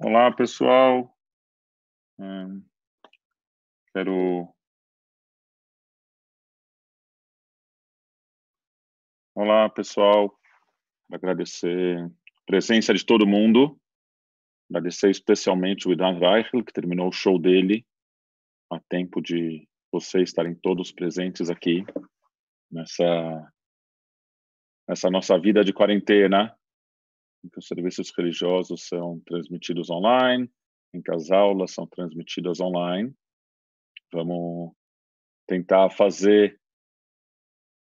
Olá, pessoal. Hum, quero. Olá, pessoal. Quero agradecer a presença de todo mundo. Agradecer especialmente o Idan Reichel, que terminou o show dele a tempo de vocês estarem todos presentes aqui nessa nossa vida de quarentena, em que os serviços religiosos são transmitidos online, em que as aulas são transmitidas online. Vamos tentar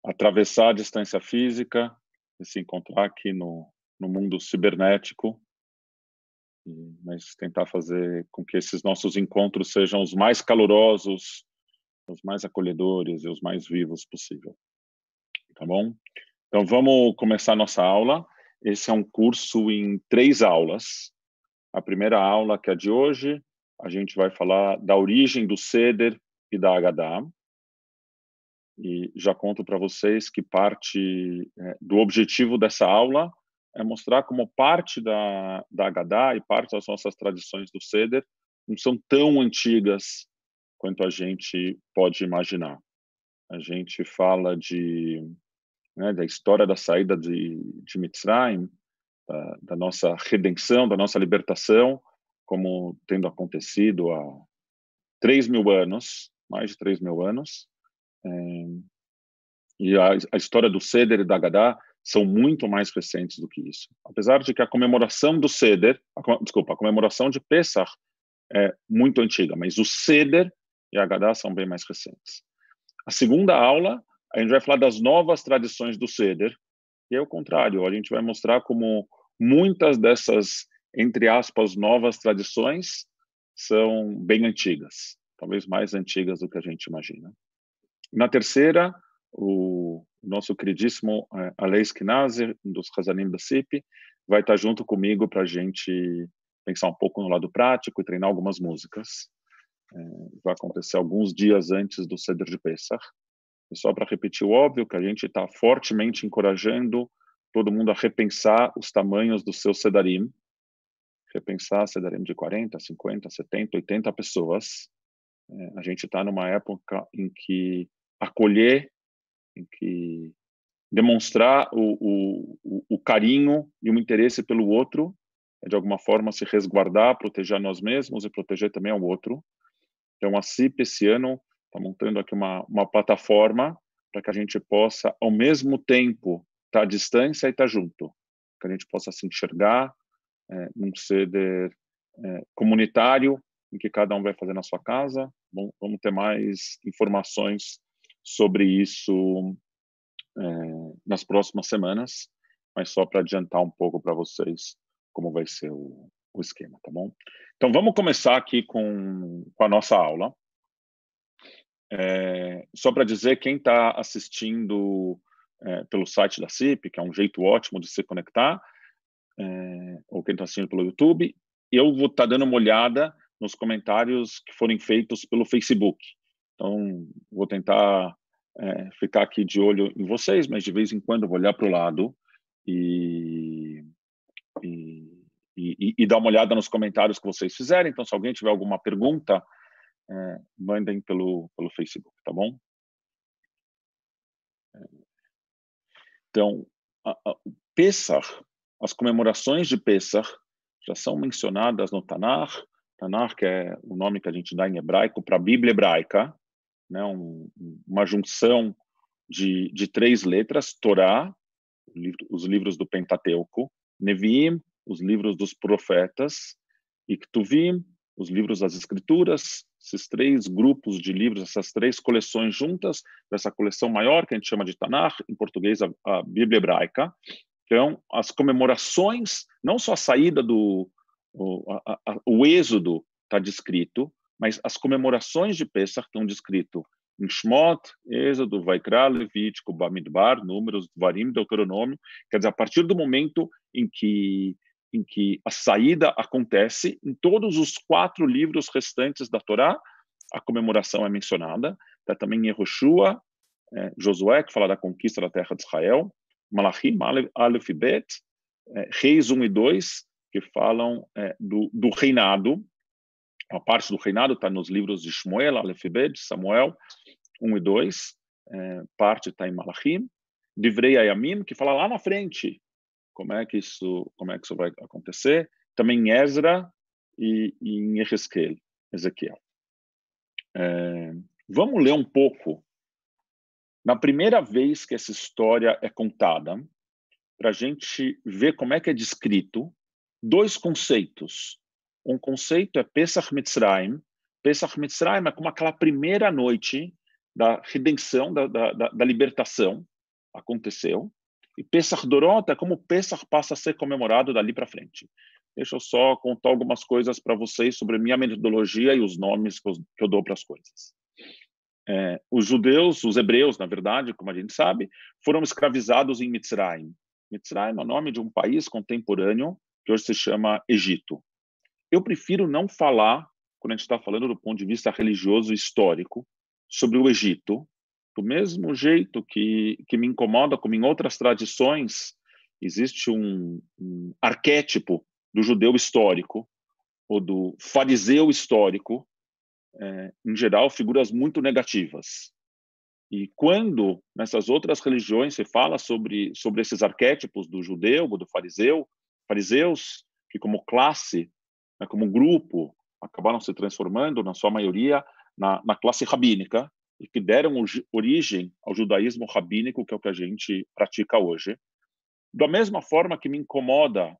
atravessar a distância física e se encontrar aqui no mundo cibernético, mas tentar fazer com que esses nossos encontros sejam os mais calorosos, os mais acolhedores e os mais vivos possível. Tá bom? Então, vamos começar a nossa aula. Esse é um curso em 3 aulas. A primeira aula, que é de hoje, a gente vai falar da origem do Seder e da Haggadah. E já conto para vocês que parte do objetivo dessa aula é mostrar como parte da Haggadah e parte das nossas tradições do Seder não são tão antigas quanto a gente pode imaginar. A gente fala da história da saída de Mitzrayim, da nossa redenção, da nossa libertação, como tendo acontecido há 3.000 anos, mais de 3.000 anos. E a história do Seder e da Haggadah são muito mais recentes do que isso. Apesar de que a comemoração do Seder, a comemoração de Pesach é muito antiga, mas o Seder e a Haggadah são bem mais recentes. A segunda aula, a gente vai falar das novas tradições do Seder, e é o contrário, a gente vai mostrar como muitas dessas, entre aspas, novas tradições são bem antigas, talvez mais antigas do que a gente imagina. Na terceira, o nosso queridíssimo Aleis Knazer, dos Hazanim da CIP, vai estar junto comigo para a gente pensar um pouco no lado prático e treinar algumas músicas. Vai acontecer alguns dias antes do Seder de Pesach. E só para repetir o óbvio, que a gente está fortemente encorajando todo mundo a repensar os tamanhos dos seus Sedarim, repensar Sedarim de 40, 50, 70, 80 pessoas. A gente está numa época em que acolher, em que demonstrar o carinho e o interesse pelo outro é, de alguma forma, se resguardar, proteger nós mesmos e proteger também o outro. Então, a CIP, esse ano, está montando aqui uma plataforma para que a gente possa, ao mesmo tempo, estar à distância e estar junto. Que a gente possa se enxergar num Seder comunitário, em que cada um vai fazer na sua casa. Vamos ter mais informações sobre isso nas próximas semanas, mas só para adiantar um pouco para vocês como vai ser o esquema, tá bom? Então, vamos começar aqui com a nossa aula. Só para dizer, quem está assistindo pelo site da CIP, que é um jeito ótimo de se conectar, ou quem está assistindo pelo YouTube, eu vou estar dando uma olhada nos comentários que forem feitos pelo Facebook. Então, vou tentar ficar aqui de olho em vocês, mas de vez em quando eu vou olhar para o lado e dar uma olhada nos comentários que vocês fizerem. Então, se alguém tiver alguma pergunta, mandem pelo Facebook, tá bom? Então, o Pesach, as comemorações de Pesach já são mencionadas no Tanakh. Tanakh, que é o nome que a gente dá em hebraico para a Bíblia hebraica, né? Uma junção de 3 letras: Torá, os livros do Pentateuco; Neviim, os livros dos profetas; e Ktuvim, os livros das Escrituras. Esses 3 grupos de livros, essas 3 coleções juntas, dessa coleção maior que a gente chama de Tanakh, em português a Bíblia hebraica. Então, as comemorações, não só a saída o êxodo está descrito, mas as comemorações de Pesach estão descrito em Shmot, Êxodo, Vaikra, Levítico, Bamidbar, Números, Dvarim, Deuteronômio. Quer dizer, a partir do momento em que a saída acontece, em todos os 4 livros restantes da Torá, a comemoração é mencionada. Está também em Yehoshua, Josué, que fala da conquista da terra de Israel; Malachim, Aleph e Bet, Reis 1 e 2, que falam do reinado. A parte do reinado está nos livros de Shmuel, Aleph e Bet, Samuel 1 e 2, parte está em Malachim, Divrei Ayamim, que fala lá na frente como é que isso vai acontecer, também em Ezra e em Ezequiel. Vamos ler um pouco. Na primeira vez que essa história é contada, para a gente ver como é que é descrito, dois conceitos. Um conceito é Pesach Mitzrayim. Pesach Mitzrayim é como aquela primeira noite da redenção, da libertação, aconteceu. E Pesach Dorot é como Pesach passa a ser comemorado dali para frente. Deixa eu só contar algumas coisas para vocês sobre a minha metodologia e os nomes que eu dou para as coisas. Os judeus, os hebreus, na verdade, como a gente sabe, foram escravizados em Mitzrayim. Mitzrayim é o nome de um país contemporâneo que hoje se chama Egito. Eu prefiro não falar, quando a gente está falando do ponto de vista religioso e histórico, sobre o Egito, do mesmo jeito que me incomoda, como em outras tradições, existe um arquétipo do judeu histórico, ou do fariseu histórico, em geral, figuras muito negativas. E quando, nessas outras religiões, se fala sobre esses arquétipos do judeu ou do fariseu, fariseus, que como classe, como grupo, acabaram se transformando, na sua maioria, na classe rabínica, e que deram origem ao judaísmo rabínico, que é o que a gente pratica hoje. Da mesma forma que me incomoda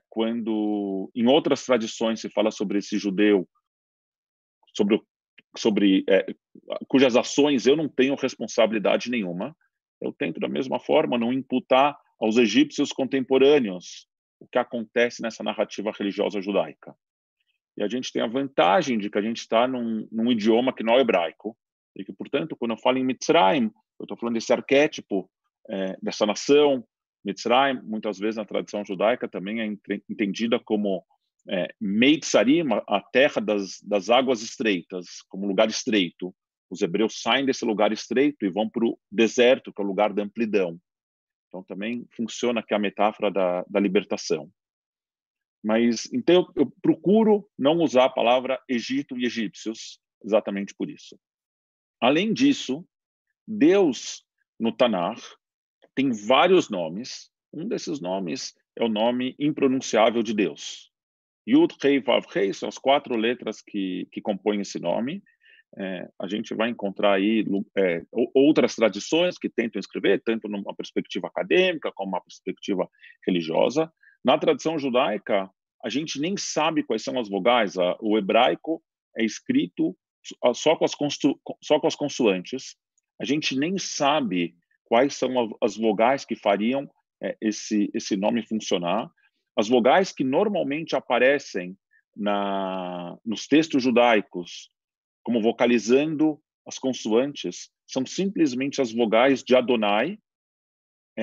quando, em outras tradições, se fala sobre esse judeu, cujas ações eu não tenho responsabilidade nenhuma, eu tento, da mesma forma, não imputar aos egípcios contemporâneos o que acontece nessa narrativa religiosa judaica. E a gente tem a vantagem de que a gente está num idioma que não é hebraico, e que, portanto, quando eu falo em Mitzrayim, eu estou falando desse arquétipo dessa nação. Mitzrayim, muitas vezes na tradição judaica, também é entendida como Meitzarim, a terra das águas estreitas, como lugar estreito. Os hebreus saem desse lugar estreito e vão para o deserto, que é o lugar da amplidão. Então, também funciona aqui a metáfora da libertação. Mas, então, eu procuro não usar a palavra Egito e egípcios, exatamente por isso. Além disso, Deus, no Tanakh, tem vários nomes. Um desses nomes é o nome impronunciável de Deus. Yud, Rei, Vav, Rei são as 4 letras que compõem esse nome. A gente vai encontrar aí outras tradições que tentam escrever, tanto numa perspectiva acadêmica como uma perspectiva religiosa. Na tradição judaica, a gente nem sabe quais são as vogais. O hebraico é escrito só com as consoantes. A gente nem sabe quais são as vogais que fariam esse nome funcionar. As vogais que normalmente aparecem nos textos judaicos como vocalizando as consoantes são simplesmente as vogais de Adonai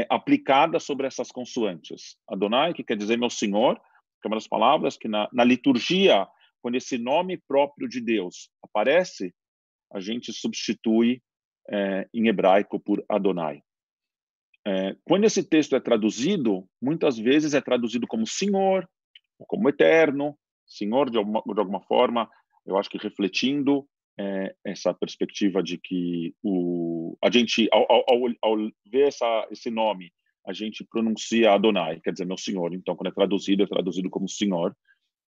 aplicadas sobre essas consoantes. Adonai, que quer dizer meu Senhor, que é uma das palavras que na liturgia, quando esse nome próprio de Deus aparece, a gente substitui em hebraico por Adonai. Quando esse texto é traduzido, muitas vezes é traduzido como Senhor, ou como Eterno, Senhor de alguma forma, eu acho que refletindo essa perspectiva de que a gente, ao ver esse nome, a gente pronuncia Adonai, quer dizer, meu Senhor. Então, quando é traduzido como Senhor.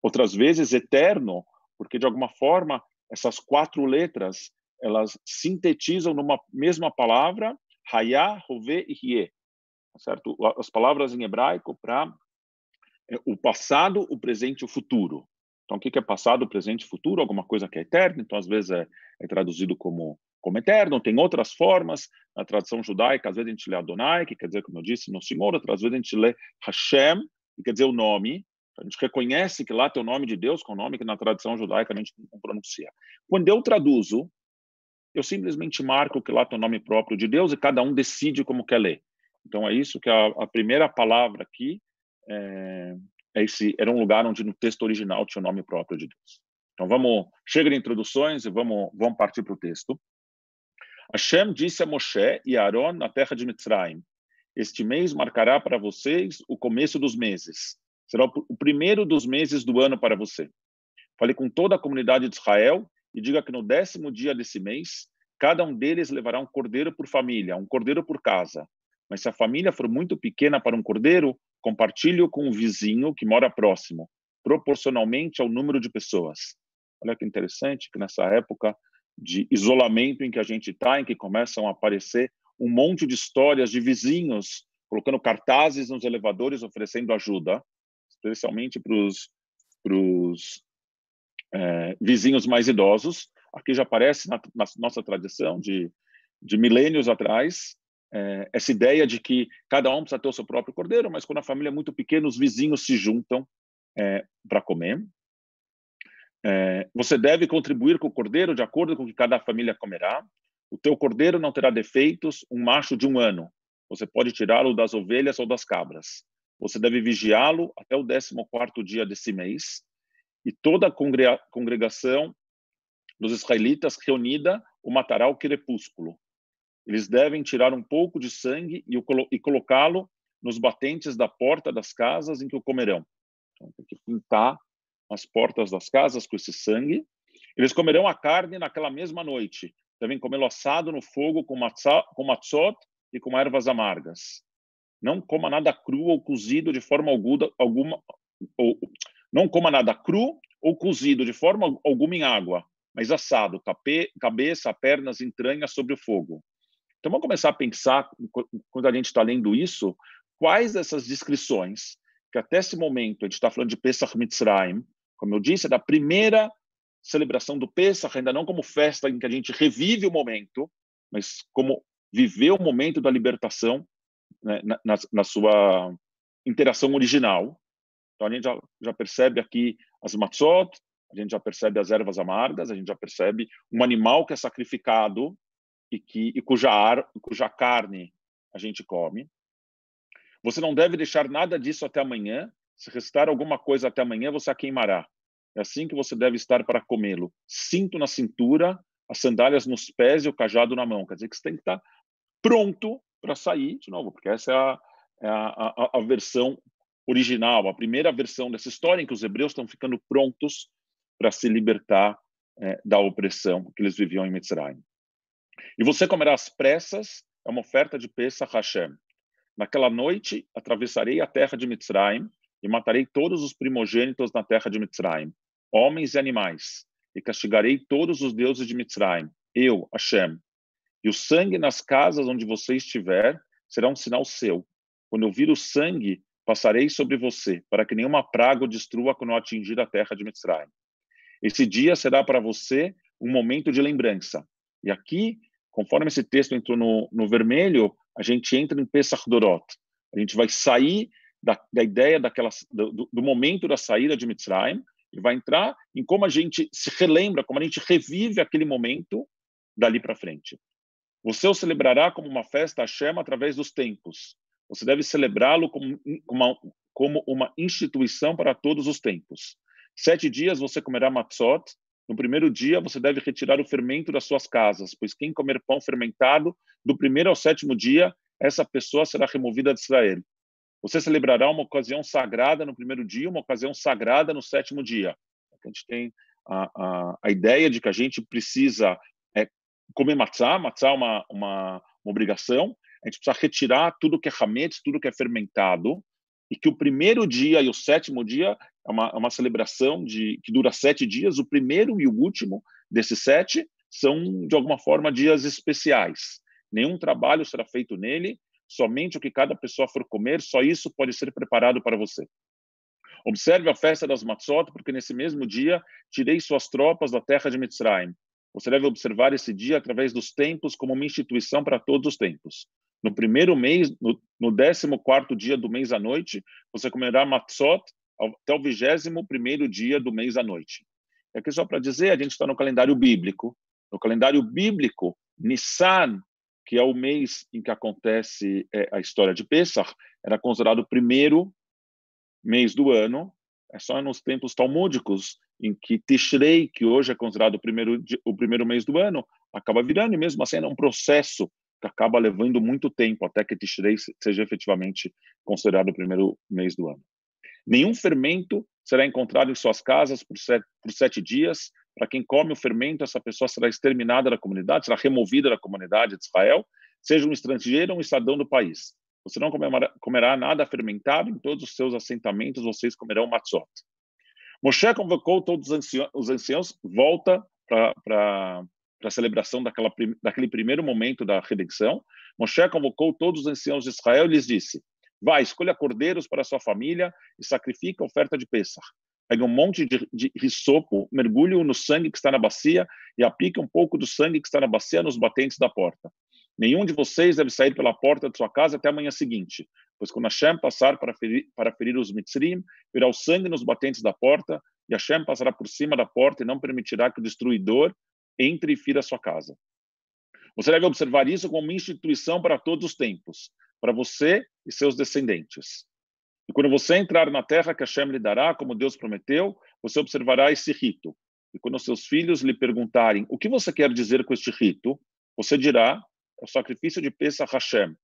Outras vezes, Eterno, porque, de alguma forma, essas 4 letras, elas sintetizam numa mesma palavra, Hayah, Hoveh e Hieh, certo? As palavras em hebraico para o passado, o presente e o futuro. Então, o que é passado, presente e futuro? Alguma coisa que é eterna. Então, às vezes, é traduzido como eterno. Tem outras formas. Na tradição judaica, às vezes a gente lê Adonai, que quer dizer, como eu disse, no Senhor. Outras vezes a gente lê Hashem, que quer dizer o nome. A gente reconhece que lá tem o nome de Deus, que é um nome que na tradição judaica a gente não pronuncia. Quando eu traduzo, eu simplesmente marco que lá tem o nome próprio de Deus e cada um decide como quer ler. Então, é isso que a primeira palavra aqui era um lugar onde no texto original tinha o nome próprio de Deus. Então, chega de introduções e vamos partir para o texto. Hashem disse a Moshe e a Aaron na terra de Mitzrayim: este mês marcará para vocês o começo dos meses. será o primeiro dos meses do ano para você. Fale com toda a comunidade de Israel e diga que no 10º dia desse mês, cada um deles levará um cordeiro por família, um cordeiro por casa. Mas se a família for muito pequena para um cordeiro, compartilhe-o com o vizinho que mora próximo, proporcionalmente ao número de pessoas. Olha que interessante que nessa época de isolamento em que a gente está, em que começam a aparecer um monte de histórias de vizinhos colocando cartazes nos elevadores oferecendo ajuda, especialmente para os vizinhos mais idosos. Aqui já aparece na nossa tradição de milênios atrás, essa ideia de que cada um precisa ter o seu próprio cordeiro, mas quando a família é muito pequena, os vizinhos se juntam para comer. Você deve contribuir com o cordeiro de acordo com o que cada família comerá. O teu cordeiro não terá defeitos, um macho de 1 ano. Você pode tirá-lo das ovelhas ou das cabras. Você deve vigiá-lo até o 14º dia desse mês. E toda a congregação dos israelitas reunida o matará ao crepúsculo. Eles devem tirar um pouco de sangue e colocá-lo nos batentes da porta das casas em que o comerão. Então, tem que pintar as portas das casas com esse sangue. Eles comerão a carne naquela mesma noite. Devem comê-lo assado no fogo com matzot e com ervas amargas. Não coma nada cru ou cozido de forma alguma não coma nada cru ou cozido de forma alguma em água, mas assado, cabeça, pernas, entranhas sobre o fogo. Então, vamos começar a pensar, quando a gente está lendo isso, quais dessas descrições, que até esse momento a gente está falando de Pesach Mitzrayim, como eu disse, é da primeira celebração do Pesach, ainda não como festa em que a gente revive o momento, mas como viver o momento da libertação, né, na sua interação original. Então, a gente já percebe aqui as matzot, a gente já percebe as ervas amargas, a gente já percebe um animal que é sacrificado e cuja carne a gente come. Você não deve deixar nada disso até amanhã. Se restar alguma coisa até amanhã, você a queimará. É assim que você deve estar para comê-lo. Cinto na cintura, as sandálias nos pés e o cajado na mão. Quer dizer que você tem que estar pronto para sair, de novo, porque essa é a versão original, a primeira versão dessa história em que os hebreus estão ficando prontos para se libertar da opressão que eles viviam em Mitzrayim. E você comerá às pressas, é uma oferta de Pesach Hashem. Naquela noite, atravessarei a terra de Mitzrayim e matarei todos os primogênitos na terra de Mitzrayim, homens e animais, e castigarei todos os deuses de Mitzrayim, eu, Hashem. E o sangue nas casas onde você estiver será um sinal seu. Quando eu vir o sangue, passarei sobre você, para que nenhuma praga o destrua quando eu atingir a terra de Mitzrayim. Esse dia será para você um momento de lembrança. E aqui, conforme esse texto entrou no vermelho, a gente entra em Pesach Dorot. A gente vai sair da ideia do momento da saída de Mitzrayim e vai entrar em como a gente se relembra, como a gente revive aquele momento dali para frente. Você o celebrará como uma festa a Hashem através dos tempos. Você deve celebrá-lo como uma instituição para todos os tempos. 7 dias você comerá matzot. No primeiro dia, você deve retirar o fermento das suas casas, pois quem comer pão fermentado, do 1º ao 7º dia, essa pessoa será removida de Israel. Você celebrará uma ocasião sagrada no primeiro dia, uma ocasião sagrada no 7º dia. A gente tem a ideia de que a gente precisa comer matzá é uma obrigação, a gente precisa retirar tudo que é hametz, tudo que é fermentado, e que o primeiro dia e o 7º dia é uma celebração que dura 7 dias, o primeiro e o último desses 7 são, de alguma forma, dias especiais. Nenhum trabalho será feito nele, somente o que cada pessoa for comer, só isso pode ser preparado para você. Observe a festa das matzot, porque nesse mesmo dia tirei suas tropas da terra de Mitzrayim. Você deve observar esse dia através dos tempos como uma instituição para todos os tempos. No primeiro mês, no 14º dia do mês à noite, você comerá matzot até o 21º dia do mês à noite. E aqui só para dizer, a gente está no calendário bíblico. No calendário bíblico, Nissan, que é o mês em que acontece a história de Pesach, era considerado o primeiro mês do ano. É só nos tempos talmúdicos em que Tishrei, que hoje é considerado o primeiro mês do ano, acaba virando, e mesmo assim é um processo que acaba levando muito tempo até que Tishrei seja efetivamente considerado o primeiro mês do ano. Nenhum fermento será encontrado em suas casas por 7 dias. Para quem come o fermento, essa pessoa será exterminada da comunidade, será removida da comunidade de Israel, seja um estrangeiro ou um cidadão do país. Você não comerá nada fermentado, em todos os seus assentamentos vocês comerão matzot. Moshe convocou todos os anciãos, volta para a celebração daquele primeiro momento da redenção. Moshe convocou todos os anciãos de Israel e lhes disse: vai, escolha cordeiros para a sua família e sacrifica a oferta de Pêssach. Pegue um monte de risopo, mergulhe-o no sangue que está na bacia e aplique um pouco do sangue que está na bacia nos batentes da porta. Nenhum de vocês deve sair pela porta de sua casa até a manhã seguinte, pois quando Hashem passar para ferir os Mitzrim, virá o sangue nos batentes da porta, e Hashem passará por cima da porta e não permitirá que o destruidor entre e fira a sua casa. Você deve observar isso como uma instituição para todos os tempos, para você e seus descendentes. E quando você entrar na terra que Hashem lhe dará, como Deus prometeu, você observará esse rito. E quando seus filhos lhe perguntarem o que você quer dizer com este rito, você dirá: é o sacrifício de Pesach Hashem,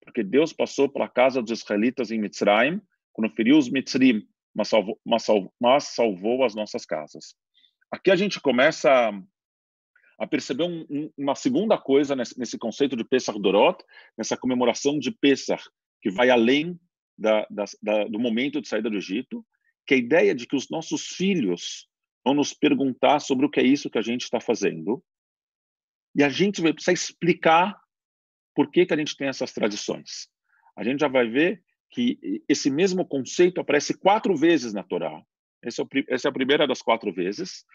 porque Deus passou pela casa dos israelitas em Mitzrayim, quando feriu os Mitzrim, mas salvou as nossas casas. Aqui a gente começa a perceber uma segunda coisa nesse conceito de Pesach Dorot, nessa comemoração de Pesach, que vai além do momento de saída do Egito, que é a ideia de que os nossos filhos vão nos perguntar sobre o que é isso que a gente está fazendo, e a gente vai precisar explicar por que a gente tem essas tradições. A gente já vai ver que esse mesmo conceito aparece 4 vezes na Torá. Essa é a primeira das 4 vezes,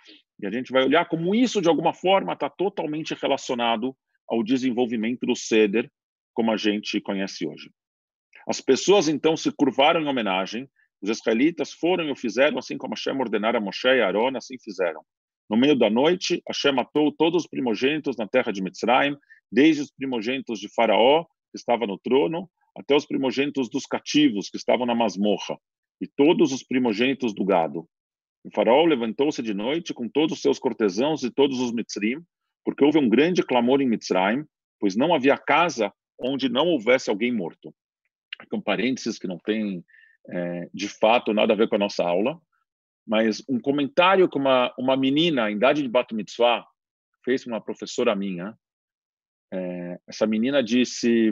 e a gente vai olhar como isso, de alguma forma, está totalmente relacionado ao desenvolvimento do Seder, como a gente conhece hoje. As pessoas, então, se curvaram em homenagem, os israelitas foram e o fizeram, assim como Hashem ordenara a Moshe e Aaron, assim fizeram. No meio da noite, Hashem matou todos os primogênitos na terra de Mitzrayim, desde os primogênitos de Faraó, que estava no trono, até os primogênitos dos cativos, que estavam na masmorra, e todos os primogênitos do gado. O Faraó levantou-se de noite com todos os seus cortesãos e todos os Mitzrim, porque houve um grande clamor em Mitzrayim, pois não havia casa onde não houvesse alguém morto. Aqui um parênteses que não tem, de fato, nada a ver com a nossa aula, mas um comentário que uma menina em idade de Bat Mitzvah fez com uma professora minha. Essa menina disse: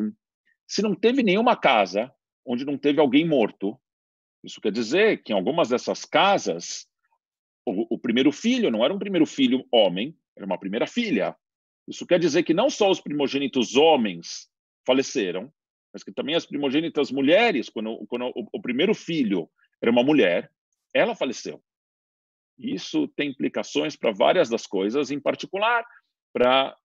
se não teve nenhuma casa onde não teve alguém morto, isso quer dizer que em algumas dessas casas, o primeiro filho não era um primeiro filho homem, era uma primeira filha. Isso quer dizer que não só os primogênitos homens faleceram, mas que também as primogênitas mulheres, quando o primeiro filho era uma mulher, ela faleceu. Isso tem implicações para várias das coisas, em particular para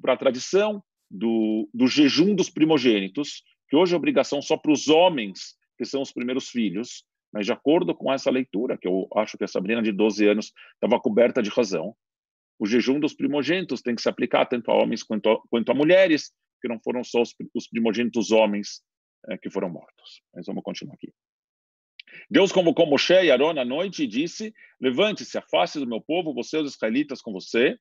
a tradição do jejum dos primogênitos, que hoje é obrigação só para os homens, que são os primeiros filhos, mas de acordo com essa leitura, que eu acho que a Sabrina de 12 anos estava coberta de razão, o jejum dos primogênitos tem que se aplicar tanto a homens quanto a mulheres, que não foram só os primogênitos homens que foram mortos. Mas vamos continuar aqui. Deus convocou Moshe e Aaron à noite e disse: levante-se, afaste do meu povo, você e os israelitas com você,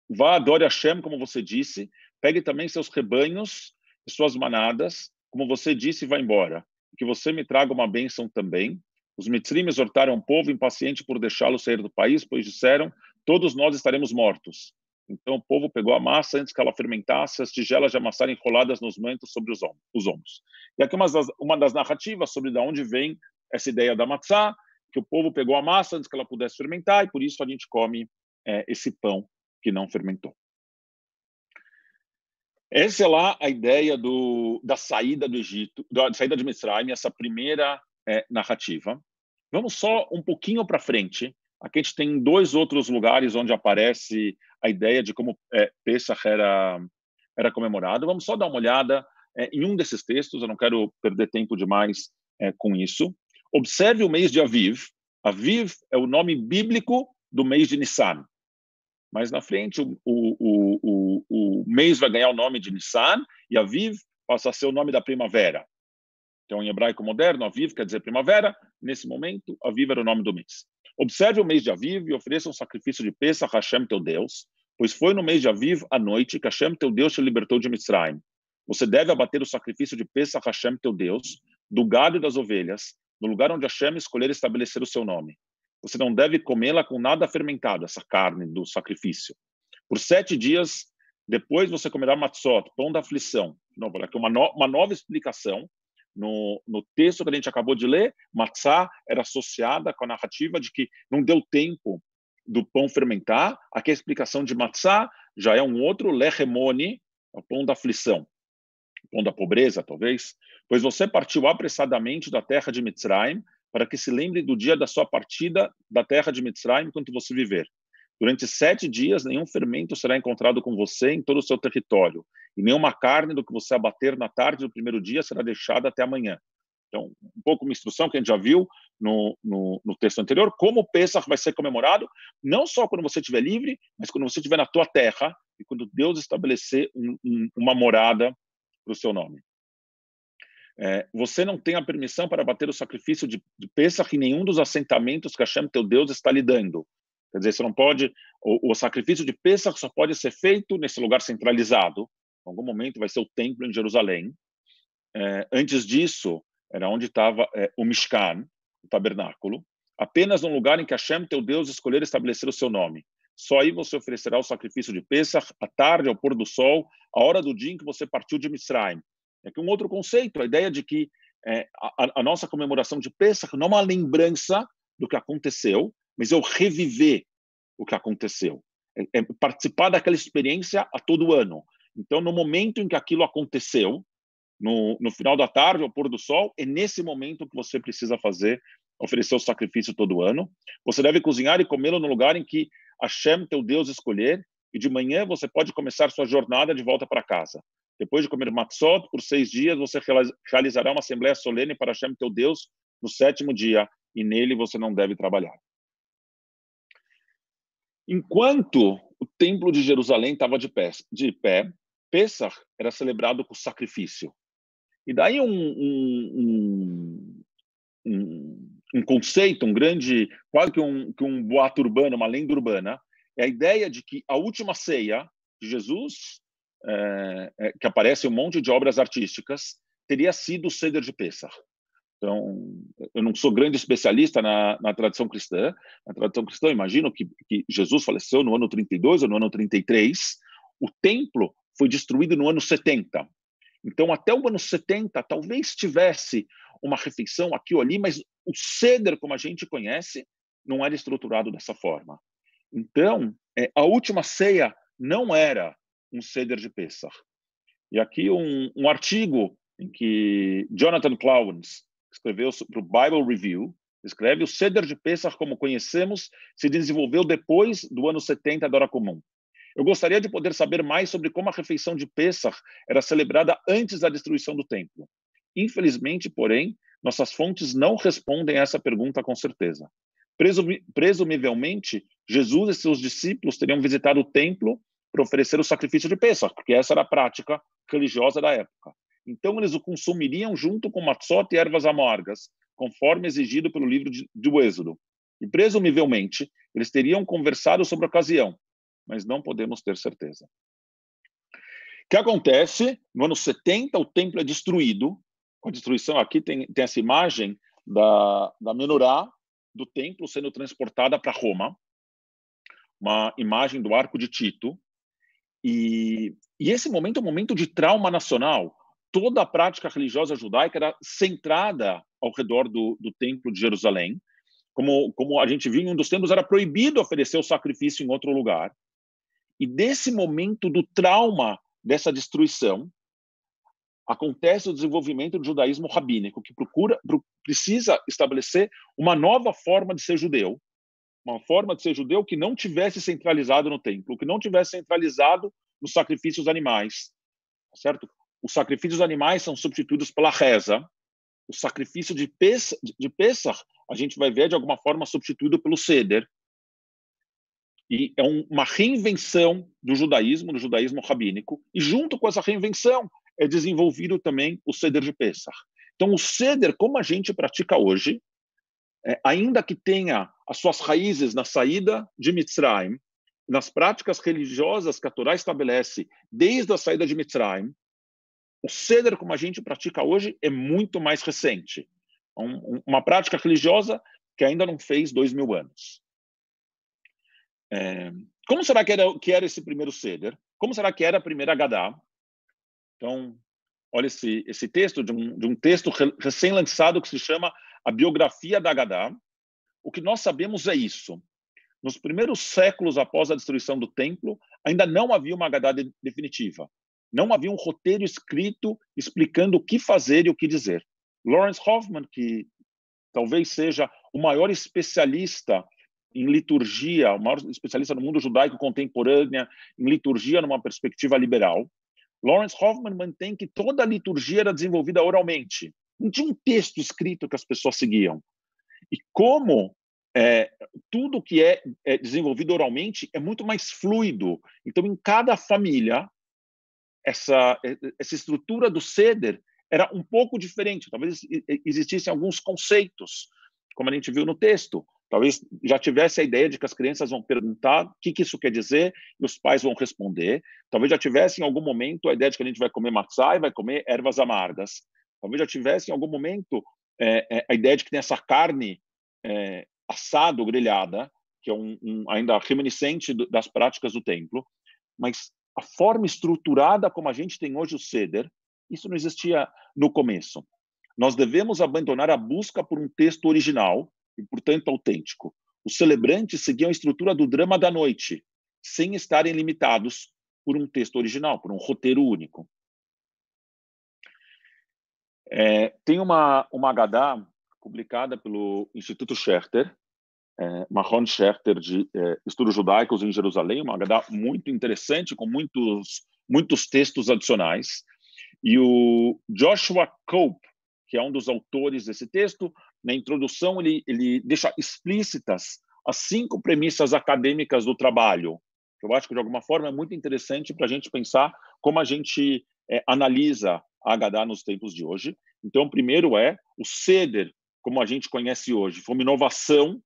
vá, adore Hashem, como você disse, pegue também seus rebanhos e suas manadas, como você disse, e vá embora. Que você me traga uma bênção também. Os Mitzrim exortaram o povo impaciente por deixá-lo sair do país, pois disseram: todos nós estaremos mortos. Então o povo pegou a massa antes que ela fermentasse, as tigelas de amassar enroladas nos mantos sobre os ombros. E aqui uma das narrativas sobre de onde vem essa ideia da matzá, que o povo pegou a massa antes que ela pudesse fermentar, e por isso a gente come esse pão que não fermentou. Essa é lá a ideia da saída do Egito, da saída de Mitzrayim, essa primeira narrativa. Vamos só um pouquinho para frente. Aqui a gente tem 2 outros lugares onde aparece a ideia de como Pesach era comemorado. Vamos só dar uma olhada em um desses textos, eu não quero perder tempo demais com isso. Observe o mês de Aviv. Aviv é o nome bíblico do mês de Nissan. Mas na frente o mês vai ganhar o nome de Nissan e Aviv passa a ser o nome da primavera. Então, em hebraico moderno, Aviv quer dizer primavera. Nesse momento, Aviv era o nome do mês. Observe o mês de Aviv e ofereça um sacrifício de Pesach a Hashem, teu Deus, pois foi no mês de Aviv, à noite, que Hashem, teu Deus, te libertou de Mitzrayim. Você deve abater o sacrifício de Pesach a Hashem, teu Deus, do gado e das ovelhas, no lugar onde Hashem escolher estabelecer o seu nome. Você não deve comê-la com nada fermentado, essa carne do sacrifício. Por 7 dias, depois você comerá matzot, pão da aflição. Não, aqui uma nova explicação. No texto que a gente acabou de ler, matzá era associada com a narrativa de que não deu tempo do pão fermentar. Aqui a explicação de matzá já é um outro lechemoni, o pão da aflição, o pão da pobreza, talvez. Pois você partiu apressadamente da terra de Mitzrayim, para que se lembre do dia da sua partida da terra de Mitzrayim enquanto você viver. Durante 7 dias, nenhum fermento será encontrado com você em todo o seu território, e nenhuma carne do que você abater na tarde do primeiro dia será deixada até amanhã. Então, um pouco uma instrução que a gente já viu no texto anterior, como o Pesach vai ser comemorado, não só quando você estiver livre, mas quando você estiver na tua terra, e quando Deus estabelecer uma morada para o seu nome. Você não tem a permissão para bater o sacrifício de Pesach em nenhum dos assentamentos que Hashem, teu Deus, está lhe dando. Quer dizer, você não pode, o sacrifício de Pesach só pode ser feito nesse lugar centralizado. Em algum momento vai ser o templo em Jerusalém. Antes disso, era onde estava o Mishkan, o tabernáculo, apenas no lugar em que Hashem, teu Deus, escolher estabelecer o seu nome. Só aí você oferecerá o sacrifício de Pesach, à tarde, ao pôr do sol, a hora do dia em que você partiu de Mitzrayim. É que um outro conceito, a ideia de que a nossa comemoração de Pesach não é uma lembrança do que aconteceu, mas eu reviver o que aconteceu. Participar daquela experiência a todo ano. Então, no momento em que aquilo aconteceu, no final da tarde, ao pôr do sol, é nesse momento que você precisa oferecer o sacrifício todo ano. Você deve cozinhar e comê-lo no lugar em que Hashem, teu Deus, escolher, e de manhã você pode começar sua jornada de volta para casa. Depois de comer matzot, por 6 dias, você realizará uma assembleia solene para Hashem, teu Deus, no 7º dia, e nele você não deve trabalhar. Enquanto o templo de Jerusalém estava de pé, Pesach era celebrado com sacrifício. E daí um conceito, quase que um boato urbano, uma lenda urbana, é a ideia de que a última ceia de Jesus, que aparece em um monte de obras artísticas, teria sido o Seder de Pesach. Então, eu não sou grande especialista na tradição cristã. Na tradição cristã, eu imagino que Jesus faleceu no ano 32 ou no ano 33. O templo foi destruído no ano 70. Então, até o ano 70, talvez tivesse uma refeição aqui ou ali, mas o Seder, como a gente conhece, não era estruturado dessa forma. Então, a última ceia não era um Seder de Pesach. E aqui um artigo em que Jonathan Clowens escreveu para o Bible Review, escreve: o Seder de Pesach, como conhecemos, se desenvolveu depois do ano 70 da Hora Comum. Eu gostaria de poder saber mais sobre como a refeição de Pesach era celebrada antes da destruição do templo. Infelizmente, porém, nossas fontes não respondem a essa pergunta com certeza. Presumivelmente, Jesus e seus discípulos teriam visitado o templo para oferecer o sacrifício de Pesach, porque essa era a prática religiosa da época. Então, eles o consumiriam junto com matzot e ervas amargas, conforme exigido pelo livro do Êxodo. E, presumivelmente, eles teriam conversado sobre a ocasião, mas não podemos ter certeza. O que acontece? No ano 70, o templo é destruído. Com a destruição, aqui tem essa imagem da menorá do templo sendo transportada para Roma, uma imagem do Arco de Tito. E esse momento é um momento de trauma nacional. Toda a prática religiosa judaica era centrada ao redor do templo de Jerusalém. Como a gente viu em um dos templos, era proibido oferecer o sacrifício em outro lugar. E desse momento do trauma dessa destruição, acontece o desenvolvimento do judaísmo rabínico, que precisa estabelecer uma nova forma de ser judeu, uma forma de ser judeu que não tivesse centralizado no templo, que não tivesse centralizado nos sacrifícios animais, certo? Os sacrifícios animais são substituídos pela reza. O sacrifício de Pesach, a gente vai ver de alguma forma substituído pelo Seder. E é uma reinvenção do judaísmo rabínico, e junto com essa reinvenção é desenvolvido também o Seder de Pesach. Então, o Seder, como a gente pratica hoje, ainda que tenha as suas raízes na saída de Mitzrayim, nas práticas religiosas que a Torá estabelece desde a saída de Mitzrayim, o Seder, como a gente pratica hoje, é muito mais recente. uma prática religiosa que ainda não fez 2000 anos. Como será que era esse primeiro Seder? Como será que era a primeira Haggadah? Então, olha esse texto, de um texto recém-lançado que se chama A Biografia da Haggadah. O que nós sabemos é isso. Nos primeiros séculos após a destruição do templo, ainda não havia uma Haggadah definitiva. Não havia um roteiro escrito explicando o que fazer e o que dizer. Lawrence Hoffman, que talvez seja o maior especialista em liturgia, o maior especialista no mundo judaico contemporâneo, em liturgia numa perspectiva liberal, Lawrence Hoffman mantém que toda a liturgia era desenvolvida oralmente. Não tinha um texto escrito que as pessoas seguiam. E como tudo que é desenvolvido oralmente é muito mais fluido. Então, em cada família, essa estrutura do Seder era um pouco diferente. Talvez existissem alguns conceitos, como a gente viu no texto. Talvez já tivesse a ideia de que as crianças vão perguntar o que isso quer dizer e os pais vão responder. Talvez já tivesse em algum momento a ideia de que a gente vai comer matzá e vai comer ervas amargas. Talvez já tivesse em algum momento a ideia de que tem essa carne assada ou grelhada, que é ainda reminiscente das práticas do templo. Mas a forma estruturada como a gente tem hoje o Seder, isso não existia no começo. Nós devemos abandonar a busca por um texto original e, portanto, autêntico. Os celebrantes seguiam a estrutura do drama da noite, sem estarem limitados por um texto original, por um roteiro único. Tem uma Haggadah publicada pelo Instituto Scherter, Mahon Scherter de Estudos Judaicos em Jerusalém, uma Haggadah muito interessante, com muitos textos adicionais. E o Joshua Cope, que é um dos autores desse texto, na introdução ele deixa explícitas as 5 premissas acadêmicas do trabalho, que eu acho que, de alguma forma, é muito interessante para a gente pensar como a gente analisa a Haggadah nos tempos de hoje. Então, primeiro o Seder, como a gente conhece hoje, foi uma inovação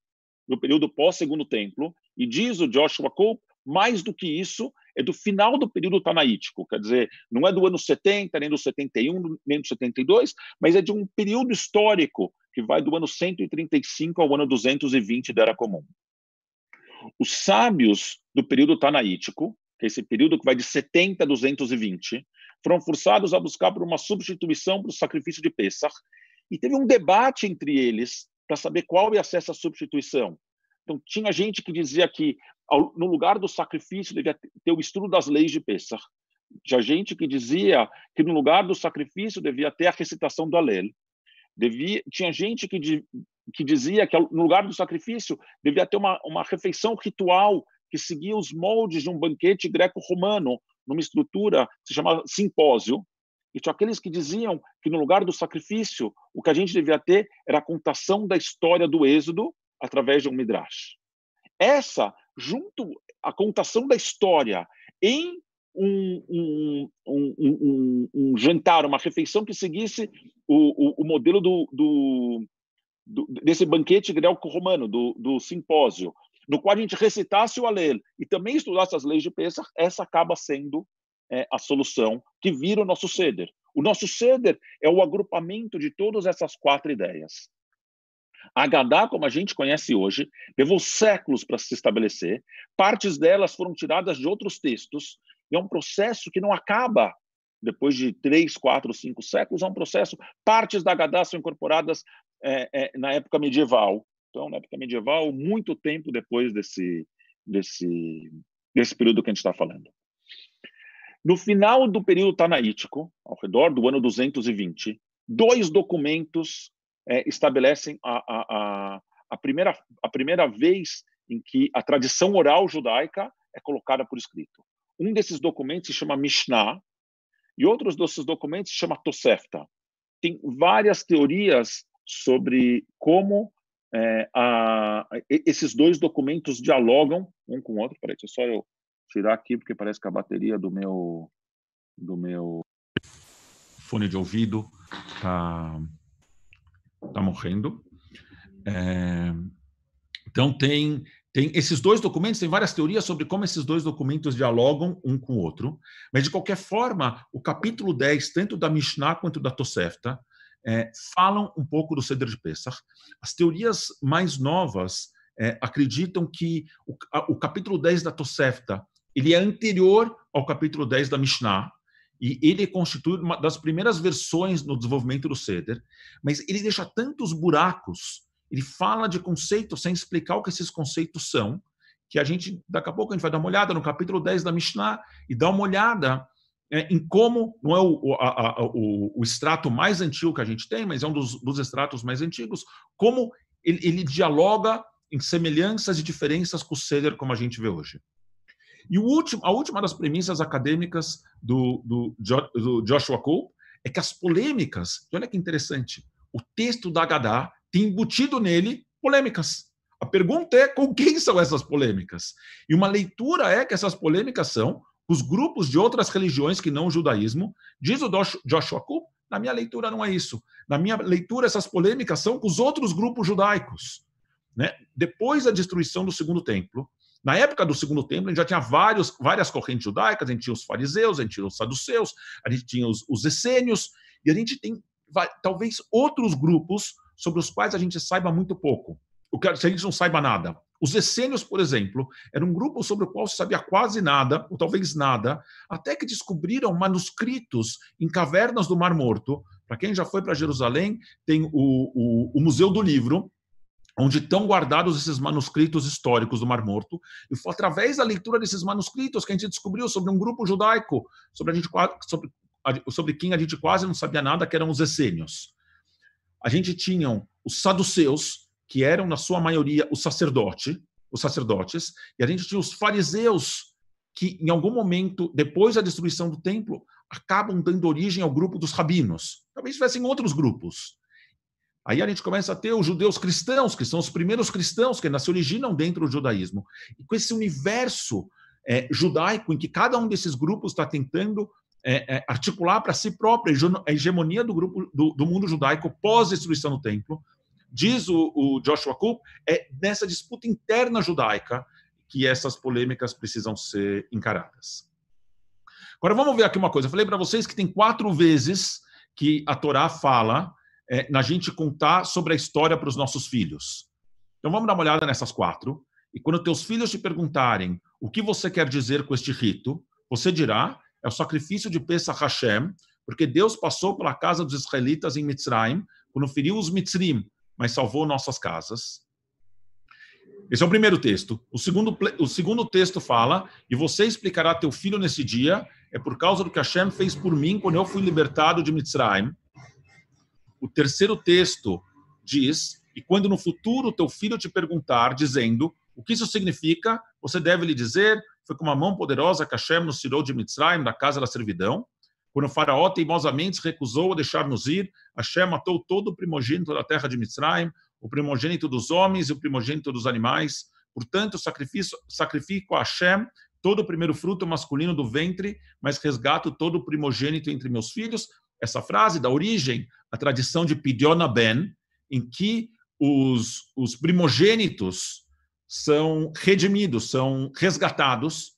no período pós-Segundo Templo, e diz o Joshua Cope, mais do que isso, é do final do período tanaítico, quer dizer, não é do ano 70, nem do 71, nem do 72, mas é de um período histórico que vai do ano 135 ao ano 220 da Era Comum. Os sábios do período tanaítico, que é esse período que vai de 70 a 220, foram forçados a buscar por uma substituição para o sacrifício de Pessach, e teve um debate entre eles para saber qual ia ser essa substituição. Então, tinha gente que dizia que no lugar do sacrifício devia ter o estudo das leis de Pessach. Tinha gente que dizia que no lugar do sacrifício devia ter a recitação do Alel. Tinha gente que dizia que no lugar do sacrifício devia ter uma refeição ritual que seguia os moldes de um banquete greco-romano, numa estrutura que se chama simpósio. E tinha aqueles que diziam que no lugar do sacrifício o que a gente devia ter era a contação da história do Êxodo através de um midrash. A contação da história em um jantar, uma refeição que seguisse o modelo desse banquete greco-romano, do simpósio, no qual a gente recitasse o Alel e também estudasse as leis de Pessach, essa acaba sendo a solução que vira o nosso Seder. O nosso Seder é o agrupamento de todas essas 4 ideias. A Haggadah, como a gente conhece hoje, levou séculos para se estabelecer, partes delas foram tiradas de outros textos, e é um processo que não acaba depois de 3, 4, 5 séculos, é um processo, partes da Haggadah são incorporadas na época medieval. Então, na época medieval, muito tempo depois desse período que a gente está falando. No final do período tanaítico, ao redor do ano 220, 2 documentos estabelecem a primeira vez em que a tradição oral judaica é colocada por escrito. Um desses documentos se chama Mishnah, e outros desses documentos se chama Tosefta. Tem várias teorias sobre como esses 2 documentos dialogam um com o outro. Peraí, deixa só eu tirar aqui, porque parece que a bateria do meu fone de ouvido está morrendo. Então, tem esses 2 documentos, tem várias teorias sobre como esses 2 documentos dialogam um com o outro, mas, de qualquer forma, o capítulo 10, tanto da Mishnah quanto da Tosefta, falam um pouco do Seder de Pesach. As teorias mais novas acreditam que o capítulo 10 da Tosefta ele é anterior ao capítulo 10 da Mishnah, e ele constitui uma das primeiras versões no desenvolvimento do Seder, mas ele deixa tantos buracos, ele fala de conceitos sem explicar o que esses conceitos são, que daqui a pouco a gente vai dar uma olhada no capítulo 10 da Mishnah e dar uma olhada em como, não é o extrato mais antigo que a gente tem, mas é um dos extratos mais antigos, como ele dialoga em semelhanças e diferenças com o Seder como a gente vê hoje. E a última das premissas acadêmicas do Joshua Cope é que as polêmicas, olha que interessante, o texto da Haggadah tem embutido nele polêmicas. A pergunta é com quem são essas polêmicas? E uma leitura é que essas polêmicas são os grupos de outras religiões que não o judaísmo. Diz o Joshua Cope, na minha leitura não é isso. Na minha leitura, essas polêmicas são com os outros grupos judaicos. Né? Depois da destruição do Segundo Templo, na época do Segundo Templo, a gente já tinha várias correntes judaicas, a gente tinha os fariseus, a gente tinha os saduceus, a gente tinha os essênios, e a gente tem talvez outros grupos sobre os quais a gente saiba muito pouco, se a gente não saiba nada. Os essênios, por exemplo, era um grupo sobre o qual se sabia quase nada, ou talvez nada, até que descobriram manuscritos em cavernas do Mar Morto. Para quem já foi para Jerusalém, tem o Museu do Livro, onde estão guardados esses manuscritos históricos do Mar Morto, e foi através da leitura desses manuscritos que a gente descobriu sobre um grupo judaico, sobre quem a gente quase não sabia nada, que eram os essênios. A gente tinha os saduceus, que eram, na sua maioria, os sacerdotes, e a gente tinha os fariseus, que, em algum momento, depois da destruição do templo, acabam dando origem ao grupo dos rabinos. Talvez tivessem outros grupos. Aí a gente começa a ter os judeus cristãos, que são os primeiros cristãos que se originam dentro do judaísmo. E com esse universo judaico, em que cada um desses grupos está tentando articular para si própria a hegemonia do mundo judaico pós-destruição do templo, diz o Joshua Cope, é nessa disputa interna judaica que essas polêmicas precisam ser encaradas. Agora vamos ver aqui uma coisa. Eu falei para vocês que tem 4 vezes que a Torá fala na gente contar sobre a história para os nossos filhos. Então vamos dar uma olhada nessas 4. E quando teus filhos te perguntarem o que você quer dizer com este rito, você dirá, é o sacrifício de Pesach Hashem, porque Deus passou pela casa dos israelitas em Mitzrayim, quando feriu os Mitzrim, mas salvou nossas casas. Esse é o primeiro texto. O segundo texto fala, e você explicará a teu filho nesse dia, é por causa do que Hashem fez por mim quando eu fui libertado de Mitzrayim. O terceiro texto diz, e quando no futuro teu filho te perguntar, dizendo, o que isso significa, você deve lhe dizer, foi com uma mão poderosa que Hashem nos tirou de Mitzrayim, da casa da servidão. Quando o faraó teimosamente se recusou a deixar-nos ir, Hashem matou todo o primogênito da terra de Mitzrayim, o primogênito dos homens e o primogênito dos animais. Portanto, sacrifico a Hashem todo o primeiro fruto masculino do ventre, mas resgato todo o primogênito entre meus filhos. Essa frase dá origem à tradição de Pidyon Ben, em que os primogênitos são redimidos, são resgatados.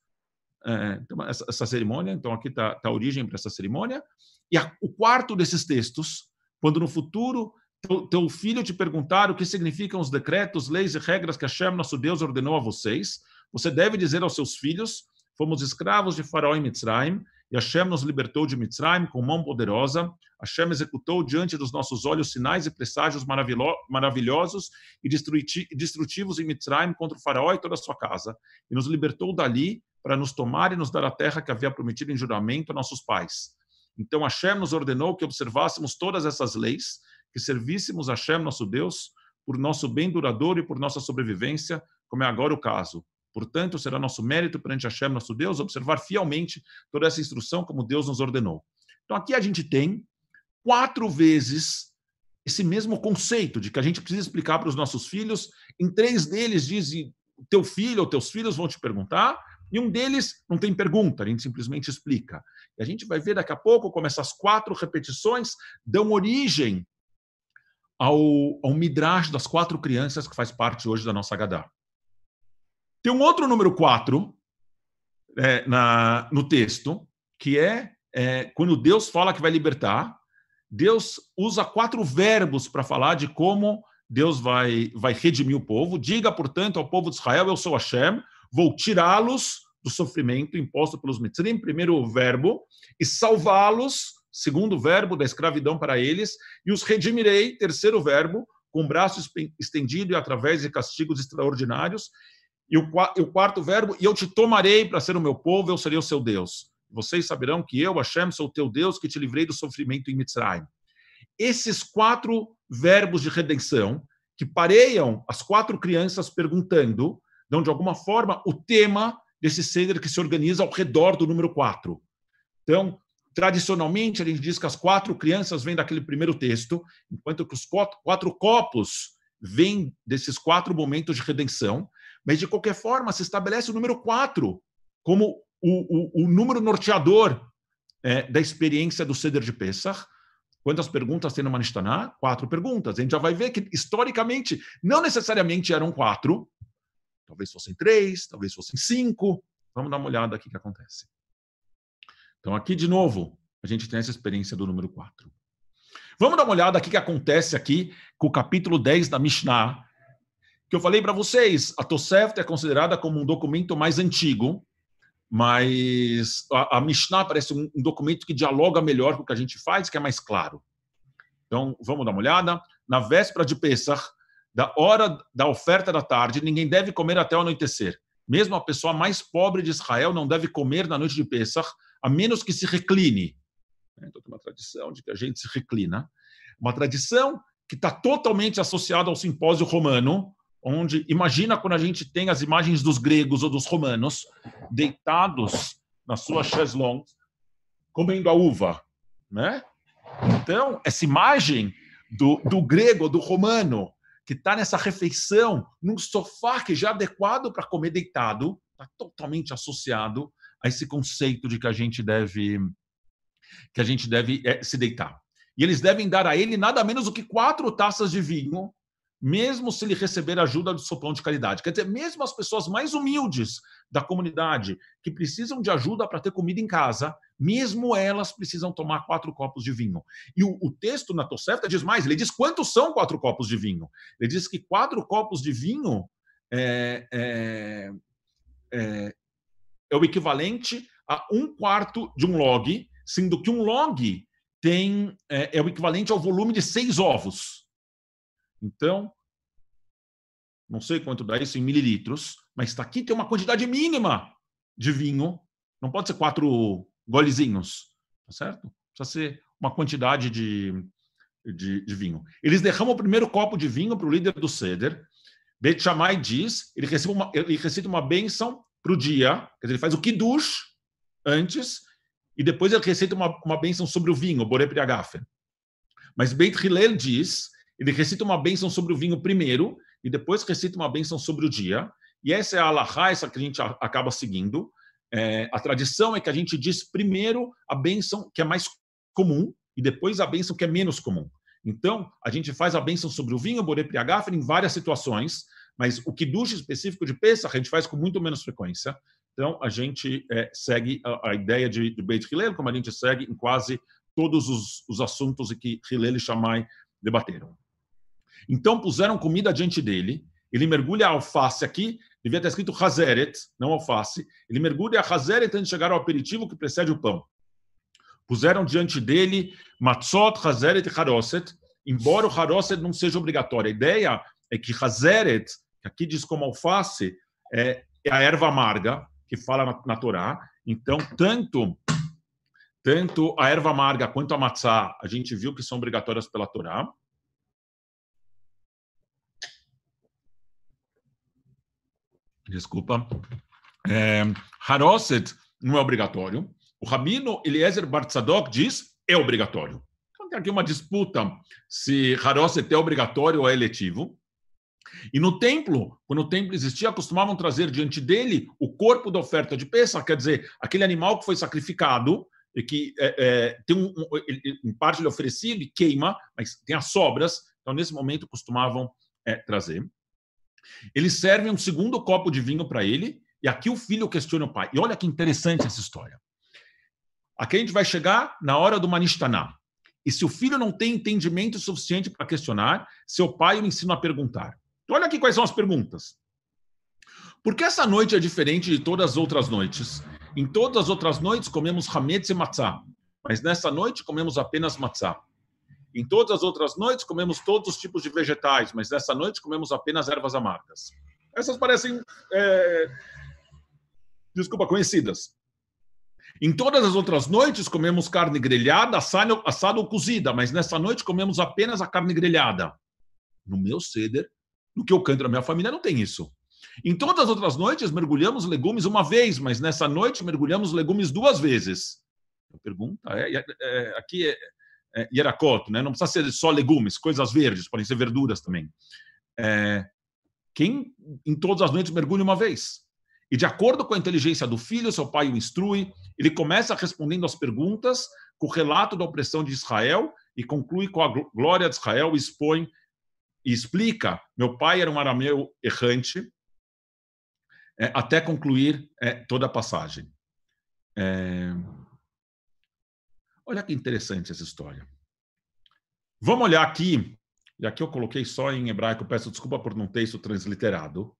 Então, essa cerimônia, então aqui está a origem para essa cerimônia. E o quarto desses textos, quando no futuro teu filho te perguntar o que significam os decretos, leis e regras que Hashem, nosso Deus, ordenou a vocês, você deve dizer aos seus filhos, fomos escravos de Faraó em Mitzrayim, e Hashem nos libertou de Mitzrayim com mão poderosa. Hashem executou diante dos nossos olhos sinais e presságios maravilhosos e destrutivos em Mitzrayim contra o Faraó e toda a sua casa, e nos libertou dali para nos tomar e nos dar a terra que havia prometido em juramento a nossos pais. Então Hashem nos ordenou que observássemos todas essas leis, que servíssemos a Hashem, nosso Deus, por nosso bem duradouro e por nossa sobrevivência, como é agora o caso. Portanto, será nosso mérito perante Hashem, nosso Deus, observar fielmente toda essa instrução como Deus nos ordenou. Então aqui a gente tem 4 vezes esse mesmo conceito de que a gente precisa explicar para os nossos filhos. Em 3 deles diz, teu filho ou teus filhos vão te perguntar, e um deles não tem pergunta, a gente simplesmente explica. E a gente vai ver daqui a pouco como essas 4 repetições dão origem ao Midrash das 4 crianças que faz parte hoje da nossa Haggadah. Tem um outro número 4 no texto, que é quando Deus fala que vai libertar, Deus usa 4 verbos para falar de como Deus vai redimir o povo. Diga, portanto, ao povo de Israel, eu sou Hashem, vou tirá-los do sofrimento imposto pelos Mitzrim, primeiro verbo, e salvá-los, segundo verbo, da escravidão para eles, e os redimirei, terceiro verbo, com o braço estendido e através de castigos extraordinários, e o quarto verbo, e eu te tomarei para ser o meu povo, eu serei o seu Deus. Vocês saberão que eu, Hashem, sou o teu Deus, que te livrei do sofrimento em Mitzrayim. Esses 4 verbos de redenção, que pareiam as 4 crianças perguntando, dão, de alguma forma, o tema desse Seder que se organiza ao redor do número 4. Então, tradicionalmente, a gente diz que as 4 crianças vêm daquele primeiro texto, enquanto que os 4 copos vêm desses 4 momentos de redenção, mas, de qualquer forma, se estabelece o número 4 como o número norteador da experiência do Seder de Pesach. Quantas perguntas tem no Manishtaná? 4 perguntas. A gente já vai ver que, historicamente, não necessariamente eram 4, talvez fossem 3, talvez fossem 5. Vamos dar uma olhada aqui o que acontece. Então, aqui, de novo, a gente tem essa experiência do número 4. Vamos dar uma olhada aqui o que acontece aqui com o capítulo 10 da Mishnah, que eu falei para vocês. A Tosefta é considerada como um documento mais antigo, mas a Mishnah parece um documento que dialoga melhor com o que a gente faz, que é mais claro. Então, vamos dar uma olhada. Na véspera de Pesach, da hora da oferta da tarde, ninguém deve comer até o anoitecer. Mesmo a pessoa mais pobre de Israel não deve comer na noite de Pesach, a menos que se recline. Então, tem uma tradição de que a gente se reclina. Uma tradição que está totalmente associada ao simpósio romano, onde, imagina quando a gente tem as imagens dos gregos ou dos romanos deitados nas suas chaiselongs, comendo a uva, né? Então, essa imagem do grego, do romano, que está nessa refeição, num sofá que já é adequado para comer deitado, está totalmente associado a esse conceito de que a gente deve se deitar. E eles devem dar a ele nada menos do que 4 taças de vinho, mesmo se ele receber ajuda do sopão de caridade. Quer dizer, mesmo as pessoas mais humildes da comunidade, que precisam de ajuda para ter comida em casa, mesmo elas precisam tomar 4 copos de vinho. E o texto na Tosefta diz mais, ele diz quantos são 4 copos de vinho. Ele diz que 4 copos de vinho é o equivalente a 1/4 de um log, sendo que um log é o equivalente ao volume de 6 ovos. Então, não sei quanto dá isso em mililitros, mas está aqui, tem uma quantidade mínima de vinho. Não pode ser 4 golezinhos, tá certo? Precisa ser uma quantidade de vinho. Eles derramam o primeiro copo de vinho para o líder do Seder. Beit Shammai diz, ele recita uma bênção para o dia, quer dizer, ele faz o Kiddush antes, e depois ele recita uma bênção sobre o vinho, Borei Pri Hagafen. Mas Beit Hillel diz, ele recita uma bênção sobre o vinho primeiro, e depois recita uma bênção sobre o dia. E essa é a halachá, essa que a gente acaba seguindo. A tradição é que a gente diz primeiro a bênção que é mais comum, e depois a bênção que é menos comum. Então, a gente faz a bênção sobre o vinho, Borei Pri Hagafen, em várias situações, mas o Kiddush específico de Pesach a gente faz com muito menos frequência. Então, a gente segue a ideia de Beit Hillel, como a gente segue em quase todos os assuntos em que Hillel e Shammai debateram. Então, puseram comida diante dele, ele mergulha a alface aqui, devia ter escrito Hazeret, não alface, ele mergulha a Hazeret antes de chegar ao aperitivo que precede o pão. Puseram diante dele Matzot, Hazeret e Haroset, embora o Haroset não seja obrigatório. A ideia é que Hazeret, que aqui diz como alface, é a erva amarga, que fala na Torá. Então, tanto a erva amarga quanto a matzá, a gente viu que são obrigatórias pela Torá. Desculpa. Haroset não é obrigatório. O rabino Eliezer Bar Tzadok diz é obrigatório. Então, tem aqui uma disputa se Haroset é obrigatório ou é eletivo. E no templo, quando o templo existia, costumavam trazer diante dele o corpo da oferta de Pesach, quer dizer, aquele animal que foi sacrificado e que em parte ele é oferecido e queima, mas tem as sobras. Então, nesse momento, costumavam trazer. Eles servem um segundo copo de vinho para ele, e aqui o filho questiona o pai. E olha que interessante essa história. Aqui a gente vai chegar na hora do Manishtaná. e se o filho não tem entendimento suficiente para questionar, seu pai o ensina a perguntar. Então, olha aqui quais são as perguntas. Por que essa noite é diferente de todas as outras noites? Em todas as outras noites comemos hametz e matzá, mas nessa noite comemos apenas matzá. Em todas as outras noites comemos todos os tipos de vegetais, mas nessa noite comemos apenas ervas amargas. Essas parecem, conhecidas. Em todas as outras noites comemos carne grelhada, assada ou cozida, mas nessa noite comemos apenas a carne grelhada. No meu seder, no que eu canto na minha família, não tem isso. Em todas as outras noites mergulhamos legumes uma vez, mas nessa noite mergulhamos legumes 2 vezes. A pergunta aqui é Yeracot, né? Não precisa ser só legumes, coisas verdes, podem ser verduras também. Quem em todas as noites mergulha uma vez? E de acordo com a inteligência do filho, seu pai o instrui, ele começa respondendo às perguntas com o relato da opressão de Israel e conclui com a glória de Israel, expõe e explica, meu pai era um arameu errante, até concluir toda a passagem. Olha que interessante essa história. Vamos olhar aqui, e aqui eu coloquei só em hebraico, peço desculpa por não ter isso transliterado,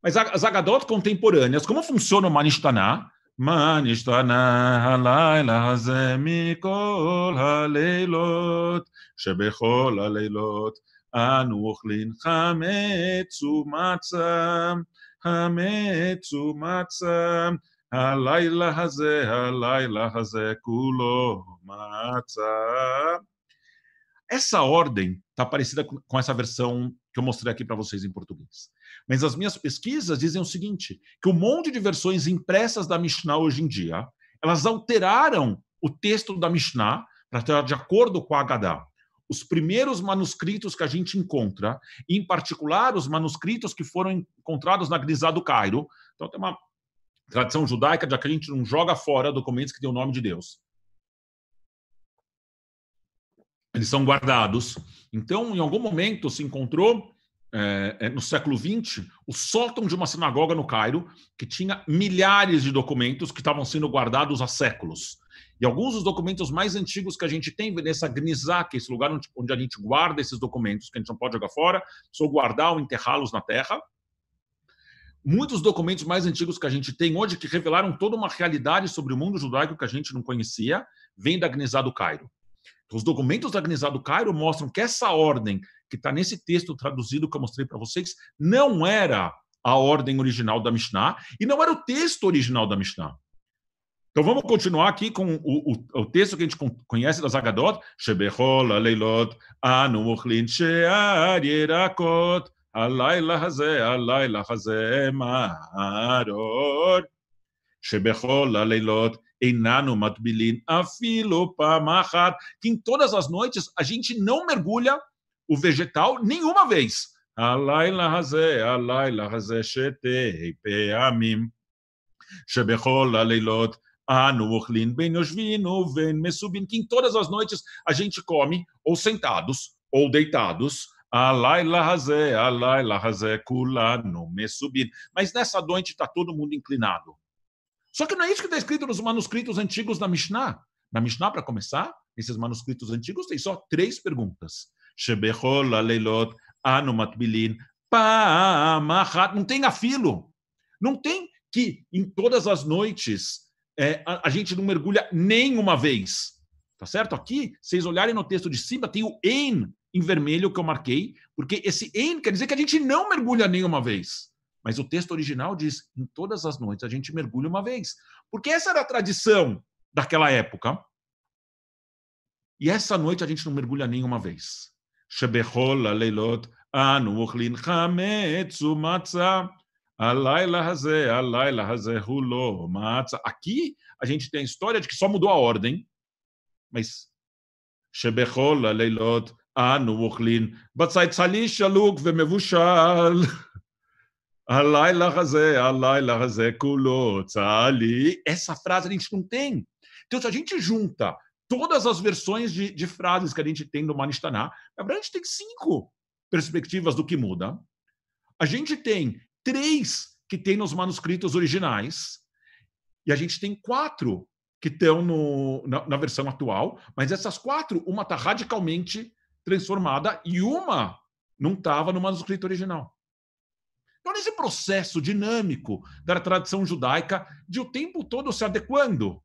mas as Agadot contemporâneas, como funciona o Manishtaná? Manishtaná halayla hazeh mikol haleilot, shebechol haleilot, anu ochlin chametz umatzah, chametz umatzah, halayla hazeh kulo matzah. Essa ordem está parecida com essa versão que eu mostrei aqui para vocês em português. Mas as minhas pesquisas dizem o seguinte, que um monte de versões impressas da Mishnah hoje em dia, elas alteraram o texto da Mishnah para estar de acordo com a Haggadah. Os primeiros manuscritos que a gente encontra, em particular os manuscritos que foram encontrados na Gnisá do Cairo, então tem uma tradição judaica de que a gente não joga fora documentos que têm o nome de Deus. Eles são guardados. Então, em algum momento, se encontrou, no século XX, o sótão de uma sinagoga no Cairo, que tinha milhares de documentos que estavam sendo guardados há séculos. E alguns dos documentos mais antigos que a gente tem nessa Gnisá, que é esse lugar onde a gente guarda esses documentos, que a gente não pode jogar fora, só guardar ou enterrá-los na terra. Muitos documentos mais antigos que a gente tem hoje, que revelaram toda uma realidade sobre o mundo judaico que a gente não conhecia, vêm da Gnisá do Cairo. Os documentos da Gnisá do Cairo mostram que essa ordem que está nesse texto traduzido que eu mostrei para vocês não era a ordem original da Mishnah e não era o texto original da Mishnah. Então vamos continuar aqui com o texto que a gente conhece das Agadot. Shebechol haleilot anu ochlin she'ar yerakot halayla hazeh maror. Shebechol haleilot einanu matbilin afilo pamachat, que em todas as noites a gente não mergulha o vegetal nenhuma vez. Halayla hazeh shetei peamim. Shebechol haleilot anu ochlin ben yoshvinu ven mesubin, que em todas as noites a gente come ou sentados ou deitados. Halayla hazeh kulanu mesubin. Mas nessa noite está todo mundo inclinado. Só que não é isso que está escrito nos manuscritos antigos da Mishnah. Na Mishnah, para começar, esses manuscritos antigos tem só 3 perguntas. Shebechol haleilot anu matbilin pamachat. Não tem afilo. Não tem que em todas as noites a gente não mergulha nenhuma vez. Tá certo? Aqui, vocês olharem no texto de cima, tem o ein em vermelho que eu marquei, porque esse ein quer dizer que a gente não mergulha nenhuma vez. Mas o texto original diz, em todas as noites a gente mergulha uma vez. Porque essa era a tradição daquela época. E essa noite a gente não mergulha nenhuma vez. Shebechol haleilot anu ochlin chametz umatzah, halayla hazeh hulo matzah. Aqui a gente tem a história de que só mudou a ordem. Mas Shebechol haleilot anu ochlin batzai tzali shaluk vemevushal. Essa frase a gente não tem. Então, se a gente junta todas as versões de frases que a gente tem no Manishtaná, a gente tem 5 perspectivas do que muda. A gente tem 3 que tem nos manuscritos originais, e a gente tem 4 que estão na versão atual, mas essas 4, uma está radicalmente transformada e uma não estava no manuscrito original. Então, nesse processo dinâmico da tradição judaica, de o tempo todo se adequando,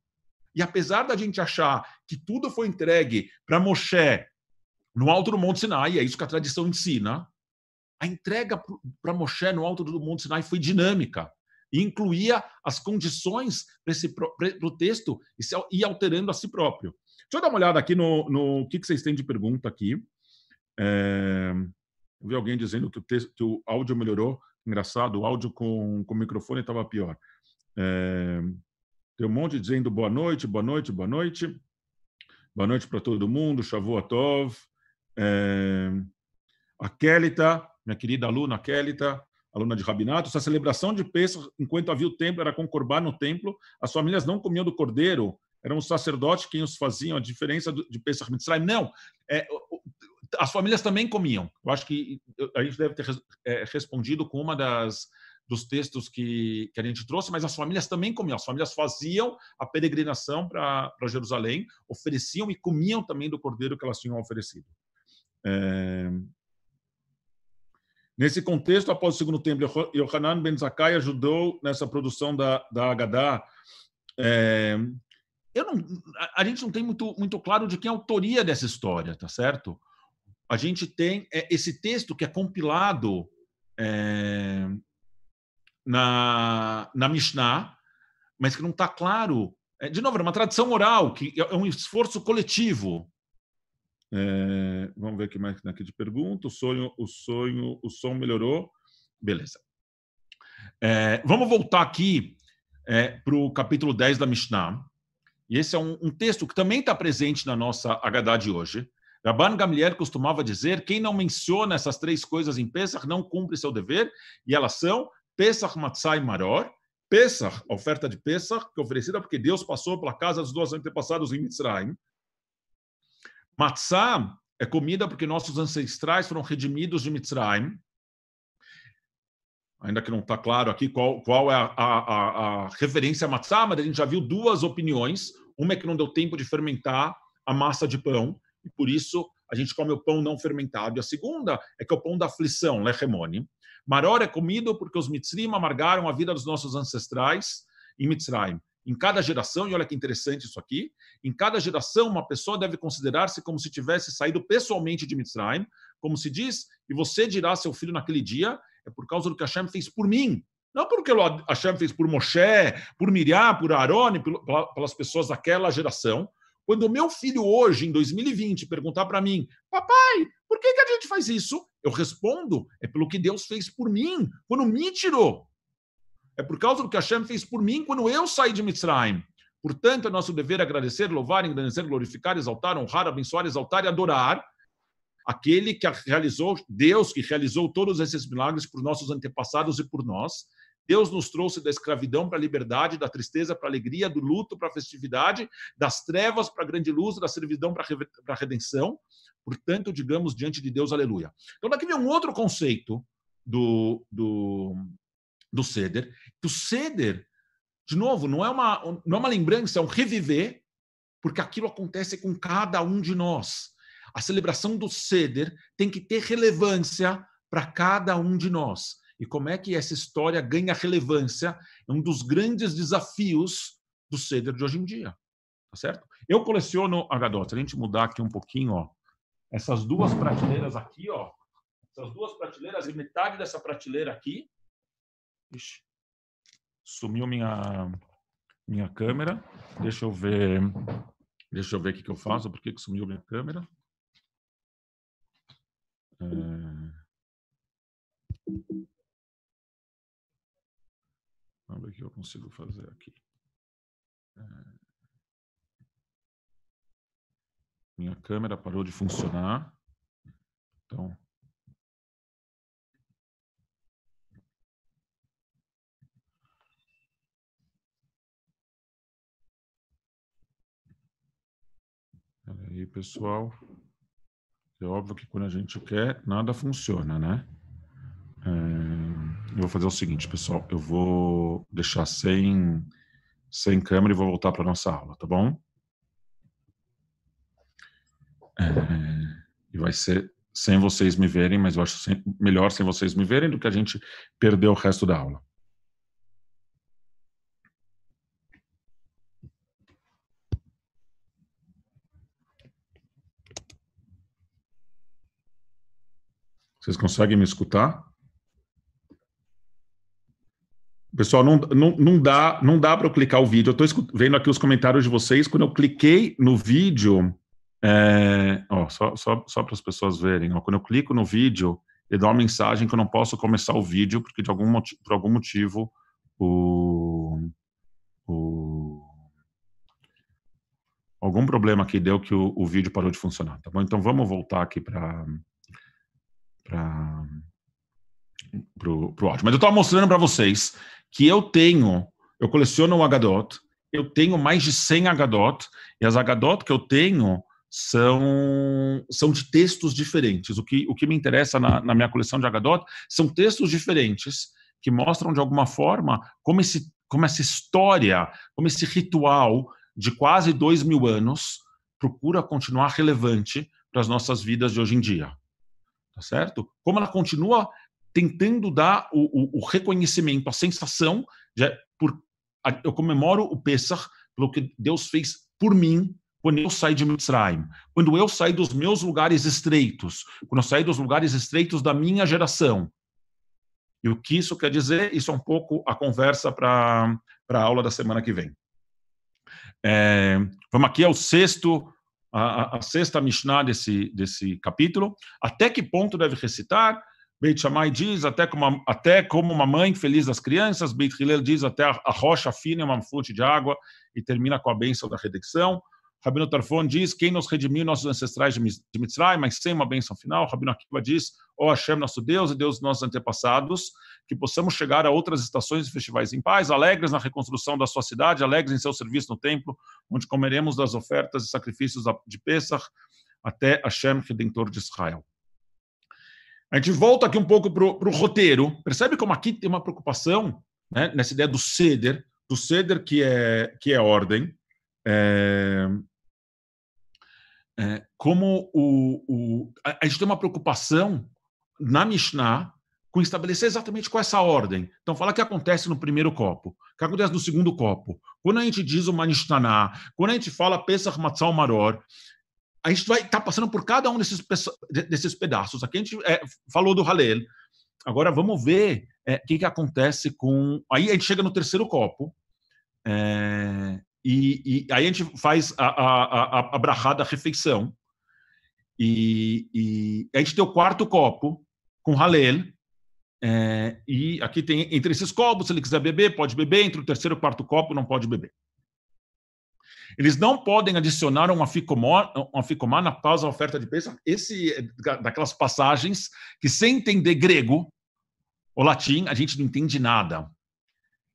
e apesar da gente achar que tudo foi entregue para Moshe no alto do Monte Sinai, é isso que a tradição ensina, a entrega para Moshe no alto do Monte Sinai foi dinâmica e incluía as condições para o texto e ir alterando a si próprio. Deixa eu dar uma olhada aqui no que vocês têm de pergunta aqui. Eu vi alguém dizendo que o áudio melhorou. Engraçado, o áudio com o microfone estava pior. Tem um monte dizendo boa noite, boa noite, boa noite. Boa noite para todo mundo, Shavua Tov. A Kelita, minha querida aluna Kelita, aluna de Rabinato, essa celebração de Pesach, enquanto havia o templo, era com Corban no templo, as famílias não comiam do cordeiro, eram os sacerdotes quem os faziam, a diferença de Pesach Mitzrayim. Não, as famílias também comiam. Eu acho que a gente deve ter respondido com uma dos textos que a gente trouxe, mas as famílias também comiam. As famílias faziam a peregrinação para Jerusalém, ofereciam e comiam também do cordeiro que elas tinham oferecido. Nesse contexto, após o segundo templo, Yohanan ben Zakkai ajudou nessa produção da Haggadah. A gente não tem muito claro de quem é a autoria dessa história, tá certo? A gente tem esse texto que é compilado na Mishnah, mas que não está claro. De novo, é uma tradição oral, que é um esforço coletivo. Vamos ver o que mais aqui de pergunta. O som melhorou. Beleza. Vamos voltar aqui para o capítulo 10 da Mishnah. E esse é um texto que também está presente na nossa Haggadah de hoje. Rabban Gamliel costumava dizer: quem não menciona essas 3 coisas em Pesach não cumpre seu dever, e elas são Pesach, Matzah e Maror. Pesach, a oferta de Pesach, que é oferecida porque Deus passou pela casa dos 2 antepassados em Mitzrayim. Matzah é comida porque nossos ancestrais foram redimidos de Mitzrayim. Ainda que não está claro aqui qual é a referência a Matzah, mas a gente já viu 2 opiniões. Uma é que não deu tempo de fermentar a massa de pão, e por isso a gente come o pão não fermentado. E a segunda é que é o pão da aflição, lechemoni. Maror é comido porque os Mitzrim amargaram a vida dos nossos ancestrais em Mitzrayim. Em cada geração, e olha que interessante isso aqui, em cada geração uma pessoa deve considerar-se como se tivesse saído pessoalmente de Mitzrayim, como se diz, e você dirá a seu filho naquele dia, é por causa do que Hashem fez por mim. Não porque Hashem fez por Moshe, por Miriam, por Aaron, pelas pessoas daquela geração. Quando o meu filho hoje, em 2020, perguntar para mim: papai, por que a gente faz isso? Eu respondo: é pelo que Deus fez por mim, quando me tirou. É por causa do que Hashem fez por mim quando eu saí de Mitzrayim. Portanto, é nosso dever agradecer, louvar, engrandecer, glorificar, exaltar, honrar, abençoar, exaltar e adorar aquele que realizou, Deus que realizou todos esses milagres por nossos antepassados e por nós. Deus nos trouxe da escravidão para a liberdade, da tristeza para a alegria, do luto para a festividade, das trevas para a grande luz, da servidão para a redenção. Portanto, digamos diante de Deus, aleluia. Então, daqui vem um outro conceito do Seder. O Seder, de novo, não é uma lembrança, é um reviver, porque aquilo acontece com cada um de nós. A celebração do Seder tem que ter relevância para cada um de nós. E como é que essa história ganha relevância é um dos grandes desafios do Seder de hoje em dia. Tá certo? Eu coleciono Haggadot. Se a gente mudar aqui um pouquinho, ó, essas 2 prateleiras aqui, ó, essas 2 prateleiras e metade dessa prateleira aqui. Ixi, sumiu minha câmera. Deixa eu ver o que eu faço. Por que sumiu minha câmera? Vamos ver o que eu consigo fazer aqui. Minha câmera parou de funcionar. Então, aí, pessoal, é óbvio que quando a gente quer, nada funciona, né? Eu vou fazer o seguinte, pessoal, eu vou deixar sem sem câmera e vou voltar para a nossa aula, tá bom? E vai ser sem vocês me verem, mas eu acho melhor sem vocês me verem do que a gente perder o resto da aula. Vocês conseguem me escutar? Pessoal, não dá para eu clicar o vídeo. Eu estou vendo aqui os comentários de vocês. Quando eu cliquei no vídeo, só para as pessoas verem, quando eu clico no vídeo, ele dá uma mensagem que eu não posso começar o vídeo, porque por algum motivo algum problema aqui deu que o vídeo parou de funcionar, tá bom? Então vamos voltar aqui para o áudio. Mas eu estava mostrando para vocês que eu coleciono o Agadot, eu tenho mais de 100 Agadot, e as Agadot que eu tenho são de textos diferentes. O que me interessa na minha coleção de Agadot são textos diferentes que mostram, de alguma forma, como essa história, como esse ritual de quase 2000 anos procura continuar relevante para as nossas vidas de hoje em dia. Tá certo? Como ela continua tentando dar o reconhecimento, a sensação eu comemoro o Pesach pelo que Deus fez por mim quando eu saí de Mitzrayim, quando eu saí dos meus lugares estreitos, quando eu saí dos lugares estreitos da minha geração. E o que isso quer dizer? Isso é um pouco a conversa para a aula da semana que vem. Vamos aqui ao a sexta Mishnah desse capítulo. Até que ponto deve recitar? Beit Shammai diz até como uma mãe feliz das crianças. Beit Hillel diz até a rocha fina é uma fonte de água, e termina com a bênção da redenção. Rabino Tarfon diz quem nos redimiu, nossos ancestrais de Mitzrayim, mas sem uma bênção final. Rabino Akiva diz Hashem, nosso Deus e Deus dos nossos antepassados, que possamos chegar a outras estações e festivais em paz, alegres na reconstrução da sua cidade, alegres em seu serviço no templo, onde comeremos das ofertas e sacrifícios de Pesach até Hashem, Redentor de Israel. A gente volta aqui um pouco para o roteiro. Percebe como aqui tem uma preocupação, né, nessa ideia do Seder que é ordem, como a gente tem uma preocupação na Mishnah com estabelecer exatamente qual é essa ordem. Então, fala o que acontece no primeiro copo, o que acontece no segundo copo. Quando a gente diz o Manishtaná, quando a gente fala Pesach Matzah Maror, a gente vai estar passando por cada um desses pedaços. Aqui a gente falou do Halel. Agora vamos ver o que acontece com... Aí a gente chega no terceiro copo, e aí a gente faz a brachá da refeição, e a gente tem o quarto copo com Halel, e aqui tem, entre esses copos, se ele quiser beber, pode beber, entre o terceiro e o quarto copo não pode beber. Eles não podem adicionar um aficomá na pausa oferta de Pesach. Esse é daquelas passagens que, sem entender grego ou latim, a gente não entende nada.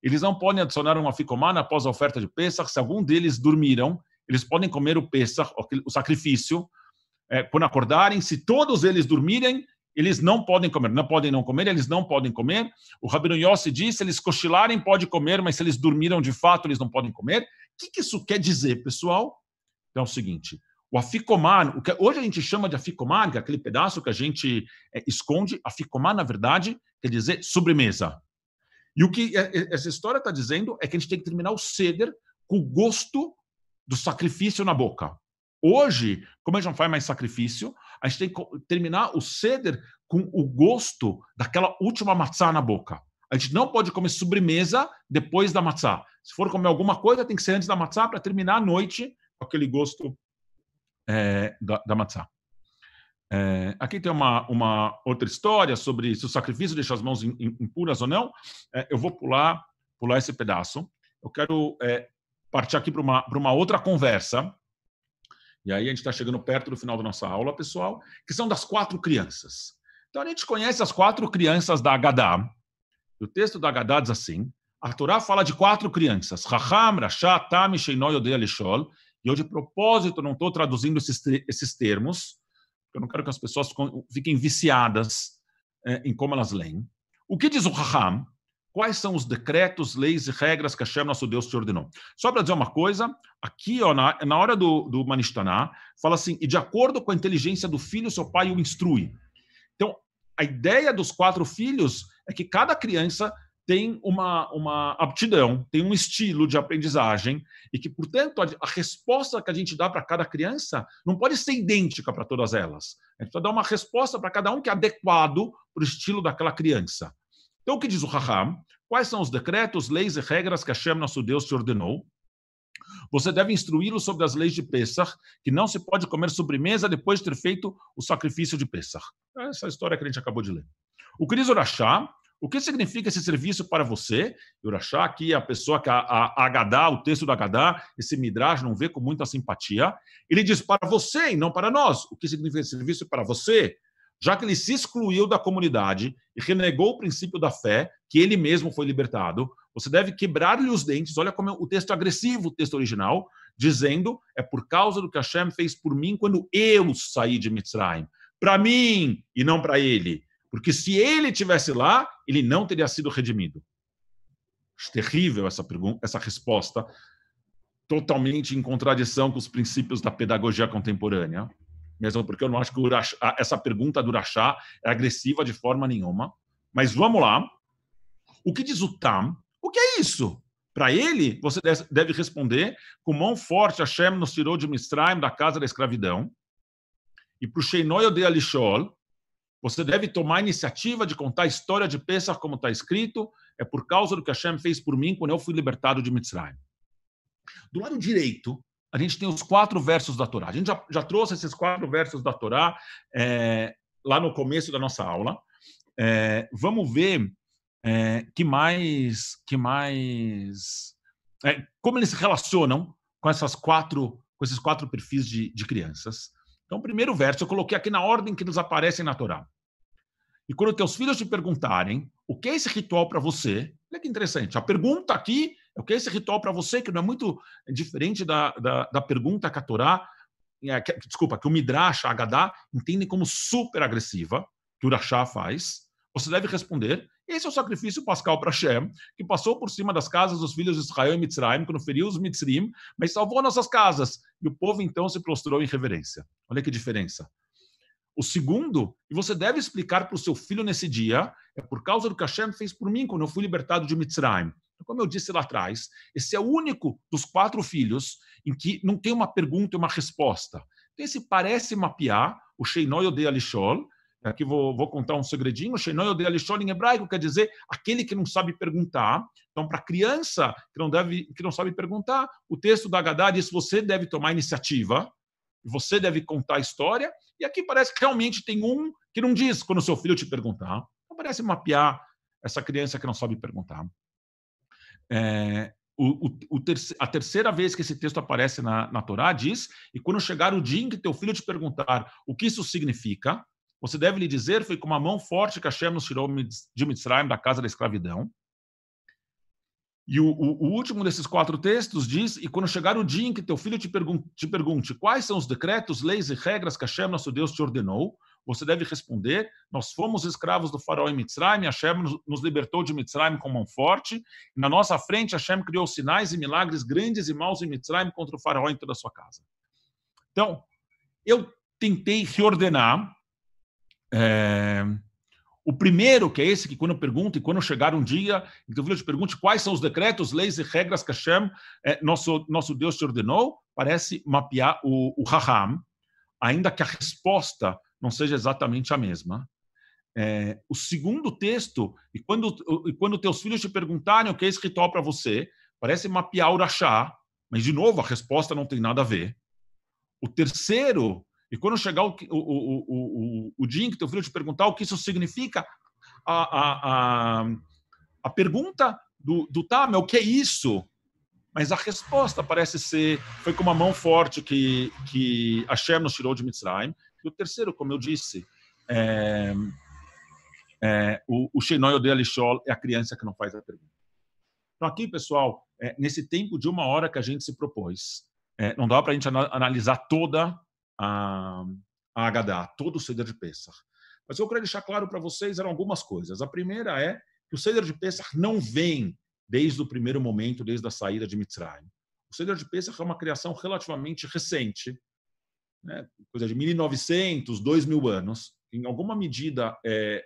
Eles não podem adicionar um aficomá após a oferta de Pesach. Se algum deles dormiram, eles podem comer o Pesach, o sacrifício, quando acordarem. Se todos eles dormirem, eles não podem comer. Não podem não comer, eles não podem comer. O Rabino Yossi disse, se eles cochilarem, pode comer, mas se eles dormiram de fato, eles não podem comer. O que isso quer dizer, pessoal? Então é o seguinte, o aficomá, o que hoje a gente chama de aficomá, que é aquele pedaço que a gente esconde, aficomá, na verdade, quer dizer sobremesa. E o que essa história está dizendo é que a gente tem que terminar o Seder com o gosto do sacrifício na boca. Hoje, como a gente não faz mais sacrifício, a gente tem que terminar o Seder com o gosto daquela última matzá na boca. A gente não pode comer sobremesa depois da matzá. Se for comer alguma coisa, tem que ser antes da matzá para terminar a noite com aquele gosto da matzá. Aqui tem uma outra história sobre se o sacrifício deixa as mãos impuras ou não. Eu vou pular esse pedaço. Eu quero partir aqui para uma outra conversa. E aí a gente está chegando perto do final da nossa aula, pessoal, que são das 4 crianças. Então a gente conhece as 4 crianças da Agadá. O texto da Agadá diz assim, a Torá fala de 4 crianças, Chacham, Rasha, Tam, Sheinoi, Odei, Lishol, e eu de propósito não estou traduzindo esses termos, porque eu não quero que as pessoas fiquem viciadas em como elas leem. O que diz o Chacham? quais são os decretos, leis e regras que Hashem, nosso Deus, te ordenou. Só para dizer uma coisa, aqui, ó, na hora do Manishtaná, fala assim, e de acordo com a inteligência do filho, seu pai o instrui. Então, a ideia dos 4 filhos é que cada criança tem uma aptidão, tem um estilo de aprendizagem e que, portanto, a resposta que a gente dá para cada criança não pode ser idêntica para todas elas. A gente precisa dar uma resposta para cada um que é adequado para o estilo daquela criança. Então, o que diz o Raham? Quais são os decretos, leis e regras que Hashem, nosso Deus, te ordenou? Você deve instruí-lo sobre as leis de Pesach, que não se pode comer sobremesa depois de ter feito o sacrifício de Pesach. Essa é a história que a gente acabou de ler. O que diz Urashá? O que significa esse serviço para você? Urashá, aqui é a pessoa que a Agadá, o texto da Agadá, esse Midrash não vê com muita simpatia. Ele diz para você e não para nós. O que significa esse serviço para você? Já que ele se excluiu da comunidade e renegou o princípio da fé, que ele mesmo foi libertado, você deve quebrar-lhe os dentes. Olha como é o texto agressivo, o texto original, dizendo, é por causa do que Hashem fez por mim quando eu saí de Mitzrayim. Para mim e não para ele. Porque se ele estivesse lá, ele não teria sido redimido. Terrível essa pergunta, essa resposta, totalmente em contradição com os princípios da pedagogia contemporânea. Mesmo porque eu não acho que essa pergunta do Urashá é agressiva de forma nenhuma. Mas vamos lá. O que diz o Tam? O que é isso? Para ele, você deve responder, com mão forte Hashem nos tirou de Mitzrayim, da casa da escravidão. E para o Sheinoi Odei Alishol, você deve tomar a iniciativa de contar a história de Pesach como está escrito, é por causa do que Hashem fez por mim quando eu fui libertado de Mitzrayim. Do lado direito, a gente tem os 4 versos da Torá. A gente já trouxe esses 4 versos da Torá lá no começo da nossa aula. Vamos ver como eles se relacionam com esses 4 perfis de crianças. Então, o primeiro verso eu coloquei aqui na ordem que eles aparecem na Torá. E quando teus filhos te perguntarem o que é esse ritual para você, olha que interessante. A pergunta aqui é o que é esse ritual para você, que não é muito diferente da pergunta que a Torá, que o Midrash, a Agadá, entendem como super agressiva, que o Urashá faz. Você deve responder, esse é o sacrifício pascal para Hashem, que passou por cima das casas dos filhos de Israel em Mitzrayim, quando feriu os Mitzrim, mas salvou nossas casas. E o povo então se prostrou em reverência. Olha que diferença. O segundo, e você deve explicar para o seu filho nesse dia, é por causa do que Hashem fez por mim quando eu fui libertado de Mitzrayim. Como eu disse lá atrás, esse é o único dos 4 filhos em que não tem uma pergunta e uma resposta. Então, esse parece mapear o Sheinoi Odei Alishol. Aqui vou contar um segredinho. O Sheinoi Odei Alishol em hebraico quer dizer aquele que não sabe perguntar. Então, para a criança que não sabe perguntar, o texto da Agadá diz: você deve tomar iniciativa, você deve contar a história. E aqui parece que realmente tem um que não diz quando o seu filho te perguntar. Então, parece mapear essa criança que não sabe perguntar. A terceira vez que esse texto aparece na Torá diz: e quando chegar o dia em que teu filho te perguntar o que isso significa, você deve lhe dizer, foi com uma mão forte que Hashem nos tirou de Mitzrayim, da casa da escravidão. E o último desses 4 textos diz: e quando chegar o dia em que teu filho te pergunte quais são os decretos, leis e regras que Hashem, nosso Deus, te ordenou, você deve responder: nós fomos escravos do faraó em Mitzrayim, Hashem nos libertou de Mitzrayim com mão forte, e na nossa frente Hashem criou sinais e milagres grandes e maus em Mitzrayim contra o faraó e toda a sua casa. Então, eu tentei reordenar o primeiro, que é esse que quando eu pergunto, e quando chegar um dia, então eu te pergunte quais são os decretos, leis e regras que Hashem, nosso Deus, te ordenou, parece mapear o Raham, ainda que a resposta não seja exatamente a mesma. O segundo texto, e quando teus filhos te perguntarem o que é esse ritual para você, parece mapear o Urashá, mas, de novo, a resposta não tem nada a ver. O terceiro, e quando chegar o dia em que teu filho te perguntar o que isso significa, a pergunta do Tam é o que é isso? Mas a resposta parece ser, foi com uma mão forte que Hashem nos tirou de Mitzrayim. E o terceiro, como eu disse, o Sheinoi Odei Alishol é a criança que não faz a pergunta. Então aqui, pessoal, nesse tempo de 1 hora que a gente se propôs, não dá para a gente analisar toda a Agadá, todo o Seder de Pesach. Mas eu queria deixar claro para vocês eram algumas coisas. A primeira é que o Seder de Pesach não vem desde o primeiro momento, desde a saída de Mitzrayim. O Seder de Pesach é uma criação relativamente recente, né? Coisa de 1900, 2000 anos, em alguma medida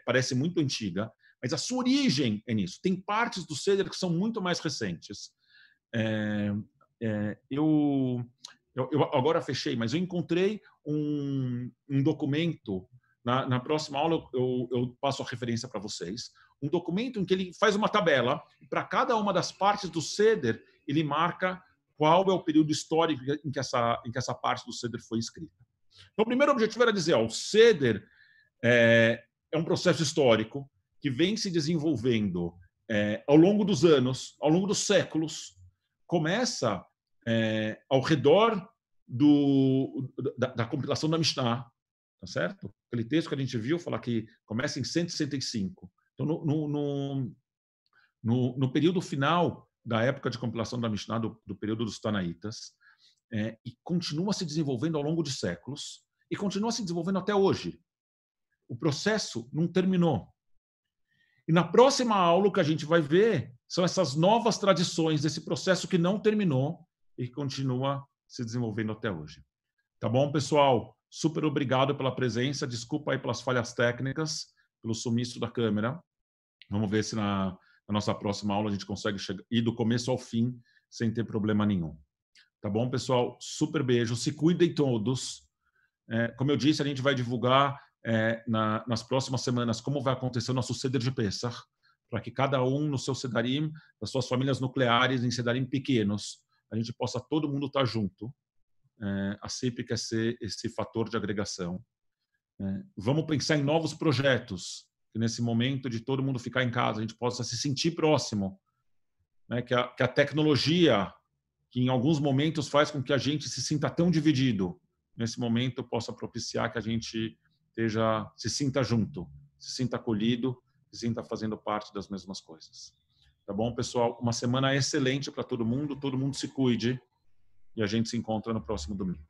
parece muito antiga, mas a sua origem é nisso. Tem partes do Seder que são muito mais recentes. Eu agora fechei, mas eu encontrei um documento, na próxima aula eu passo a referência para vocês, um documento em que ele faz uma tabela, para cada uma das partes do Seder, ele marca qual é o período histórico em que essa parte do Seder foi escrita. Então, o primeiro objetivo era dizer, o Seder é um processo histórico que vem se desenvolvendo ao longo dos anos, ao longo dos séculos, começa ao redor da compilação da Mishnah, tá certo? Aquele texto que a gente viu falar que começa em 165. Então, no período final da época de compilação da Mishnah, do período dos Tanaítas, e continua se desenvolvendo ao longo de séculos, e continua se desenvolvendo até hoje. O processo não terminou. E na próxima aula, o que a gente vai ver são essas novas tradições desse processo que não terminou e que continua se desenvolvendo até hoje. Tá bom, pessoal? Super obrigado pela presença. Desculpa aí pelas falhas técnicas, pelo sumiço da câmera. Vamos ver se na nossa próxima aula a gente consegue ir do começo ao fim sem ter problema nenhum. Tá bom, pessoal? Super beijo. Se cuidem todos. Como eu disse, a gente vai divulgar nas próximas semanas como vai acontecer o nosso Seder de Pesach, para que cada um no seu Sedarim, das suas famílias nucleares, em Sedarim pequenos, a gente possa todo mundo estar junto. A CIP quer ser esse fator de agregação. Vamos pensar em novos projetos, que nesse momento de todo mundo ficar em casa, a gente possa se sentir próximo, né? Que a tecnologia, que em alguns momentos faz com que a gente se sinta tão dividido, nesse momento possa propiciar que a gente se sinta junto, se sinta acolhido, se sinta fazendo parte das mesmas coisas. Tá bom, pessoal? Uma semana excelente para todo mundo se cuide e a gente se encontra no próximo domingo.